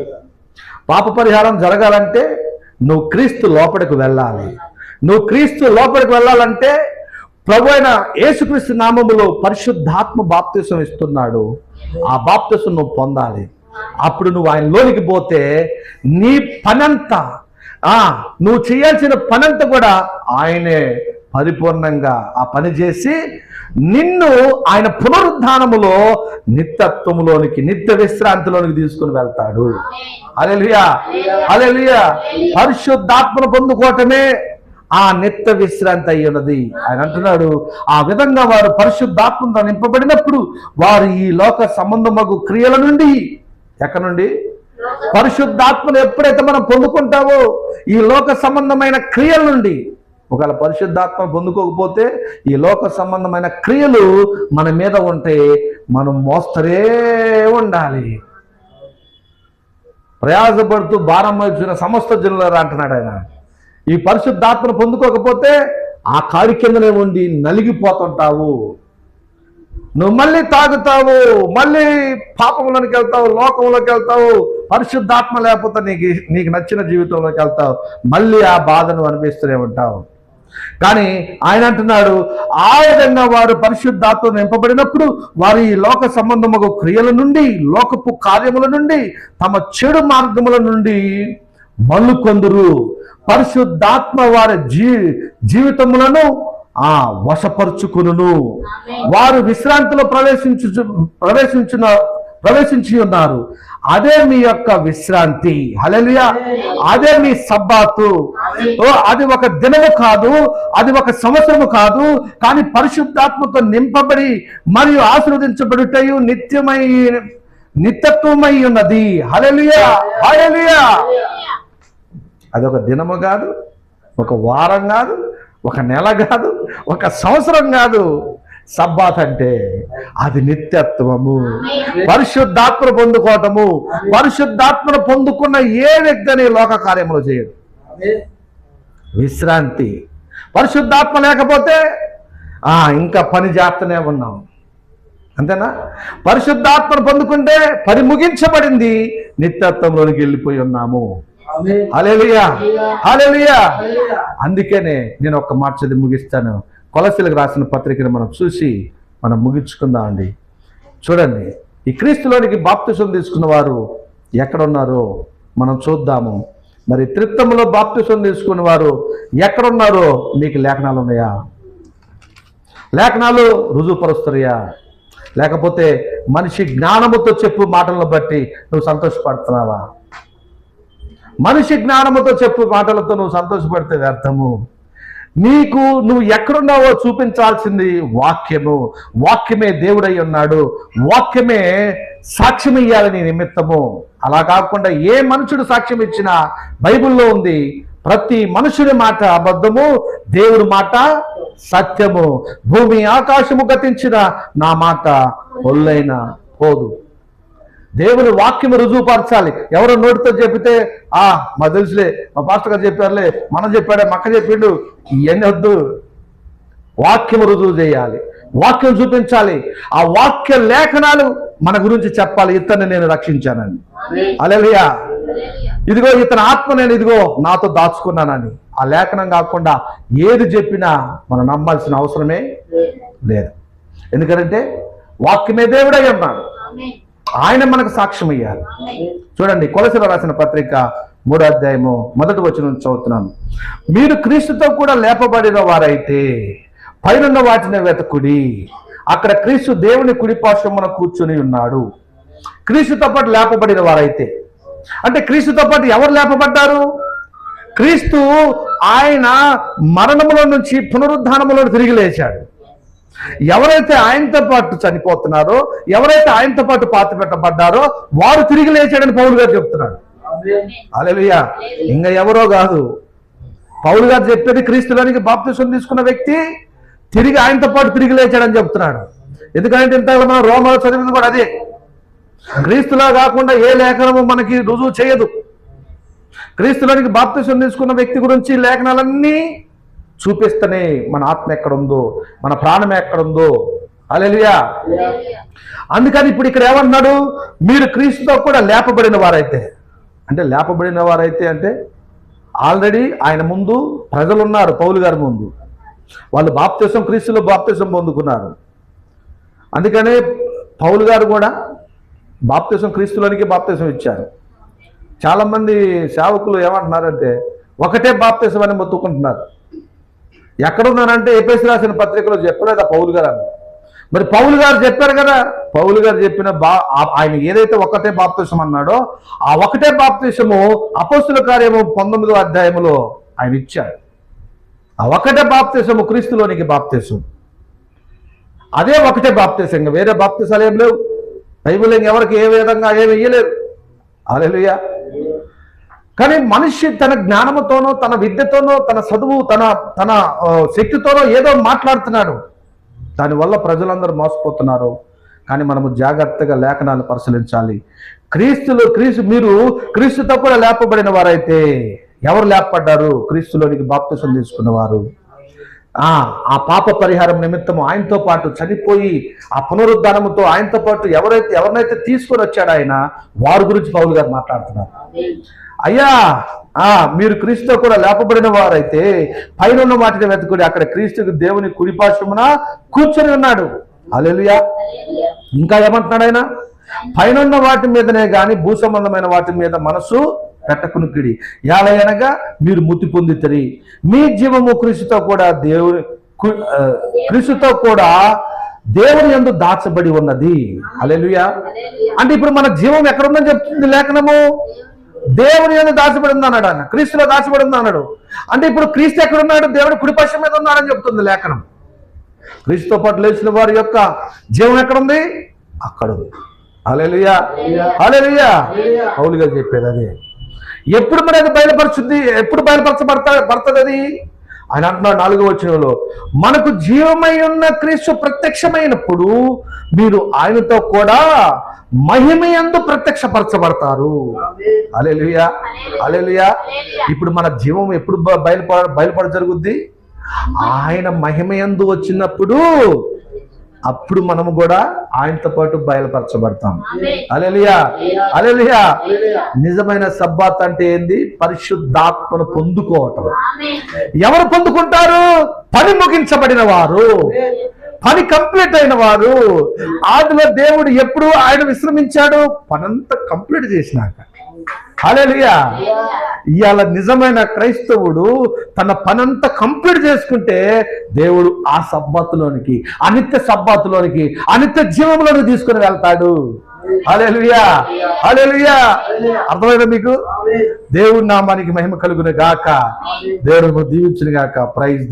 పాప పరిహారం జరగాలంటే నువ్వు క్రీస్తు లోపలికి వెళ్ళాలి. నువ్వు క్రీస్తు లోపలికి వెళ్ళాలంటే ప్రభు అయిన యేసుక్రీస్తు నామములో పరిశుద్ధాత్మ బాప్తిసం ఇస్తున్నాడు. ఆ బాప్తిసం నువ్వు పొందాలి. అప్పుడు నువ్వు ఆయన లోనికి పోతే నీ పనంతా, నువ్వు చేయాల్సిన పనంతా కూడా ఆయనే పరిపూర్ణంగా ఆ పని చేసి నిన్ను ఆయన పునరుద్ధానములో నిత్యత్వములోనికి, నిత్య విశ్రాంతిలోనికి తీసుకుని వెళ్తాడు. హల్లెలూయా. హల్లెలూయా. పరిశుద్ధాత్మను పొందుకోవటమే ఆ నిత్య విశ్రాంతి అయి ఉన్నది. ఆయన అంటున్నాడు, ఆ విధంగా వారు పరిశుద్ధాత్మతో నింపబడినప్పుడు వారు ఈ లోక సంబంధమగు క్రియల నుండి, ఎక్కడి నుండి? పరిశుద్ధాత్మను ఎప్పుడైతే మనం పొందుకుంటావో ఈ లోక సంబంధమైన క్రియల నుండి. ఒకవేళ పరిశుద్ధాత్మ పొందుకోకపోతే ఈ లోక సంబంధమైన క్రియలు మన మీద ఉంటే మనం మోస్తరే ఉండాలి. ప్రయాసపడుతూ భారం వచ్చిన సమస్త జనులారా అంటున్నాడు ఆయన. ఈ పరిశుద్ధాత్మను పొందుకోకపోతే ఆ కాడి కిందనే ఉండి నలిగిపోతుంటావు. నువ్వు మళ్ళీ తాగుతావు, మళ్ళీ పాపంలోకి వెళ్తావు, లోకంలోకి వెళ్తావు. పరిశుద్ధాత్మ లేకపోతే నీకు నచ్చిన జీవితంలోకి వెళ్తావు, మళ్ళీ ఆ బాధను అనిపిస్తూనే ఉంటావు. కానీ ఆయన అంటున్నాడు, ఆ విధంగా వారు పరిశుద్ధాత్మ నింపబడినప్పుడు వారు ఈ లోక సంబంధము క్రియల నుండి, లోకపు కార్యముల నుండి, తమ చెడు మార్గముల నుండి మళ్ళుకొందురు. పరిశుద్ధాత్మ వారి జీవితములను వశపరుచుకును. వారు విశ్రాంతిలో ప్రవేశించి ఉన్నారు. అదే మీ యొక్క విశ్రాంతి. హల్లెలూయా. అదే మీ సబ్బాతు. అది ఒక దినము కాదు, అది ఒక సంవత్సరము కాదు, కానీ పరిశుద్ధాత్మతో నింపబడి మరియు ఆశీర్వదించబడుటయు నిత్యత్వమై ఉన్నది. హల్లెలూయా. హల్లెలూయా. అది ఒక దినము కాదు, ఒక వారం కాదు, ఒక నెల కాదు, ఒక సంవత్సరం కాదు. సబ్బాత్ అంటే అది నిత్యత్వము. పరిశుద్ధాత్మను పొందుకోవటము. పరిశుద్ధాత్మను పొందుకున్న ఏ వ్యక్తిని లోక కార్యములు చేయడు. విశ్రాంతి. పరిశుద్ధాత్మ లేకపోతే ఇంకా పని చేస్తూనే ఉన్నాం, అంతేనా? పరిశుద్ధాత్మను పొందుకుంటే పని ముగించబడింది, నిత్యత్వంలోనికి వెళ్ళిపోయి ఉన్నాము. హల్లెలూయా. హల్లెలూయా. అందుకనే నేను ఒక్క మాట చదివి ముగిస్తాను. కొలసీలకు రాసిన పత్రికను మనం చూసి మనం ముగించుకుందామండి. చూడండి, ఈ క్రీస్తులోనికి బాప్తిసం తీసుకున్న వారు ఎక్కడున్నారో మనం చూద్దాము. మరి త్రిత్వములో బాప్తిసం తీసుకున్న వారు ఎక్కడున్నారో మీకు లేఖనాలు ఉన్నాయా? లేఖనాలు రుజువుపరుస్తాయా? లేకపోతే మనిషి జ్ఞానముతో చెప్పు మాటలను బట్టి నువ్వు సంతోషపడుతున్నావా? మనిషి జ్ఞానముతో చెప్పు మాటలతో నువ్వు సంతోషపడితే వ్యర్థము. నువ్వు ఎక్కడున్నావో చూపించాల్సింది వాక్యము. వాక్యమే దేవుడై ఉన్నాడు. వాక్యమే సాక్ష్యం ఇయ్యాలి నీ నిమిత్తము. అలా కాకుండా ఏ మనుషుడు సాక్ష్యం ఇచ్చినా బైబిల్లో ఉంది, ప్రతి మనుషుని మాట అబద్ధము, దేవుడి మాట సత్యము. భూమి ఆకాశము గతించిన నా మాట ఒళ్ళైన పోదు. దేవుని వాక్యము రుజువుపరచాలి. ఎవరో నోటితో చెప్పితే మా తెలుసులే, మా పాస్టర్ గారు చెప్పారులే, మనం చెప్పాడే, మక్క చెప్పిండు, ఇవన్నీ వద్దు. వాక్యము రుజువు చేయాలి, వాక్యం చూపించాలి. ఆ వాక్య లేఖనాలు మన గురించి చెప్పాలి. ఇతన్ని నేను రక్షించానని, హల్లెలూయా. ఇదిగో ఇతని ఆత్మ నేను ఇదిగో నాతో దాచుకున్నానని. ఆ లేఖనం కాకుండా ఏది చెప్పినా మనం నమ్మాల్సిన అవసరమే లేదు. ఎందుకంటే వాక్యమే దేవుడై ఉన్నాడు, ఆయన మనకు సాక్ష్యం ఇయ్యాలి. చూడండి, కొలసీలకు రాసిన పత్రిక 3వ అధ్యాయము 1వ వచనం చదువుతున్నాను. మీరు క్రీస్తుతో కూడా లేపబడిన వారైతే పైనున్న వాటిని వెతకుడి, అక్కడ క్రీస్తు దేవుని కుడిపార్శ్వమున కూర్చుని ఉన్నాడు. క్రీస్తుతో పాటు లేపబడిన వారైతే అంటే క్రీస్తుతో పాటు ఎవరు లేపబడ్డారు? క్రీస్తు ఆయన మరణములో నుంచి పునరుద్ధానములో తిరిగి లేచాడు. ఎవరైతే ఆయనతో పాటు చనిపోతున్నారో, ఎవరైతే ఆయనతో పాటు పాతి పెట్టబడ్డారో వారు తిరిగి లేచాడని పౌలు గారు చెప్తున్నాడు. హల్లెలూయా. ఇంకా ఎవరో కాదు, పౌలు గారు చెప్పేది క్రీస్తులోనికి బాప్తిసం తీసుకున్న వ్యక్తి తిరిగి ఆయనతో పాటు తిరిగి లేచాడని చెప్తున్నాడు. ఎందుకంటే ఇంత మనం రోమాలో చదివింది కూడా అదే. క్రీస్తులా కాకుండా ఏ లేఖనము మనకి రుజువు చేయదు. క్రీస్తులోనికి బాప్తిసం తీసుకున్న వ్యక్తి గురించి లేఖనాలన్నీ చూపిస్తేనే మన ఆత్మ ఎక్కడుందో, మన ప్రాణం ఎక్కడుందో. హల్లెలూయా. అందుకని ఇప్పుడు ఇక్కడ ఏమన్నాడు, మీరు క్రీస్తుతో కూడా లేపబడిన వారైతే. అంటే లేపబడిన వారైతే అంటే ఆల్రెడీ ఆయన ముందు ప్రజలు ఉన్నారు, పౌలు గారి ముందు. వాళ్ళు బాప్తిసం, క్రీస్తులో బాప్తిసం పొందుకున్నారు. అందుకనే పౌలు గారు కూడా బాప్తిసం, క్రీస్తులోనికి బాప్తిసం ఇచ్చారు. చాలామంది సేవకులు ఏమంటున్నారంటే ఒకటే బాప్తిసం అని మొత్తుకుంటున్నారు. ఎక్కడున్నారంటే ఎఫెసీ రాసిన పత్రికలో చెప్పలేదా పౌలు గారు అని. మరి పౌలు గారు చెప్పారు కదా, పౌలు గారు చెప్పిన ఆయన ఏదైతే ఒకటే బాప్తిసం అన్నాడో ఆ ఒకటే బాప్తిసము అపోస్తుల కార్యము 19వ అధ్యాయములో ఆయన ఇచ్చాడు. ఆ ఒకటే బాప్తిసము క్రీస్తులోనికి బాప్తిసం. అదే ఒకటే బాప్తిసం, ఇంకా వేరే బాప్తిసాలు ఏం లేవు. బైబిల్ ఎవరికి ఏ విధంగా ఏమి ఇయ్యలేదు. హల్లెలూయా. కానీ మనిషి తన జ్ఞానముతోనో, తన విద్యతోనో, తన చదువు, తన శక్తితోనో ఏదో మాట్లాడుతున్నాడు. దానివల్ల ప్రజలందరూ మోసపోతున్నారు. కానీ మనము జాగ్రత్తగా లేఖనాలు పరిశీలించాలి. మీరు క్రీస్తుతో కూడా లేపబడిన వారైతే ఎవరు లేపబడ్డారు? క్రీస్తులోనికి బాప్తిసం తీసుకున్నవారు. ఆ పాప పరిహారం నిమిత్తము ఆయనతో పాటు చనిపోయి ఆ పునరుద్ధానముతో ఆయనతో పాటు ఎవరినైతే తీసుకొని వచ్చాడు ఆయన, వారి గురించి పౌలు గారు మాట్లాడుతున్నారు. అయ్యా, మీరు క్రీస్తుతో కూడా లేపబడిన వారైతే పైన ఉన్న వాటిని వెతుకుడి, అక్కడ క్రీస్తుకు దేవుని కుడిపార్శ్వమున కూర్చొని ఉన్నాడు. హల్లెలూయా. ఇంకా ఏమంటున్నాడు ఆయన? పైన వాటి మీదనే గాని భూ సంబంధమైన వాటి మీద మనసు పెట్టకునికిడి. యాలయనగా మీరు ముత్తి పొందితరి, మీ జీవము క్రీస్తుతో కూడా దేవుని యందు దాచబడి ఉన్నది. హల్లెలూయా. అంటే ఇప్పుడు మన జీవం ఎక్కడుందని చెప్తుంది లేఖనము? దేవుని యందు దాచబడి ఉంది అన్నాడు. ఆయన క్రీస్తులో దాచబడి ఉంది అన్నాడు. అంటే ఇప్పుడు క్రీస్తు ఎక్కడున్నాడు? దేవుడి కుడిపక్షం మీద ఉన్నాడని చెప్తుంది లేఖనం. క్రీస్తుతో పాటు లేచిన వారి యొక్క జీవం ఎక్కడుంది? అక్కడ ఉంది. హల్లెలూయా. హల్లెలూయా. పౌలు గారు చెప్పేది అదే. ఎప్పుడు మరి అది బయలుపరుచుద్ది? ఎప్పుడు బయలుపరచబడుతుంది అది? ఆయన అంటున్నాడు 4వ వచనంలో, మనకు జీవమై ఉన్న క్రీస్తు ప్రత్యక్షమైనప్పుడు మీరు ఆయనతో కూడా మహిమయందు ప్రత్యక్షపరచబడతారు. హల్లెలూయా. హల్లెలూయా. ఇప్పుడు మన జీవం ఎప్పుడు బయలుపడ జరుగుద్ది? ఆయన మహిమయందు వచ్చినప్పుడు, అప్పుడు మనము కూడా ఆయనతో పాటు బయలుపరచబడతాం. హల్లెలూయా. హల్లెలూయా. నిజమైన సబ్బాత్ అంటే ఏంది? పరిశుద్ధాత్మను పొందుకోవటం. ఎవరు పొందుకుంటారు? పని ముగించబడిన వారు, పని కంప్లీట్ అయిన వారు. ఆదిలో దేవుడు ఎప్పుడు ఆయన విశ్రమించాడు? పనంతా కంప్లీట్ చేసినాక. హల్లెలూయా. ఇవాళ నిజమైన క్రైస్తవుడు తన పనంతా కంప్లీట్ చేసుకుంటే దేవుడు ఆ సబ్బాతులోనికి, అనిత్య సబ్బాతులోనికి, అనిత్య జీవంలోనికి తీసుకుని వెళ్తాడు. హల్లెలూయా. హల్లెలూయా. అర్థమైందా మీకు? దేవుడి నామానికి మహిమ కలుగును గాక. దేవుడు దీవించును గాక. Praise the lord.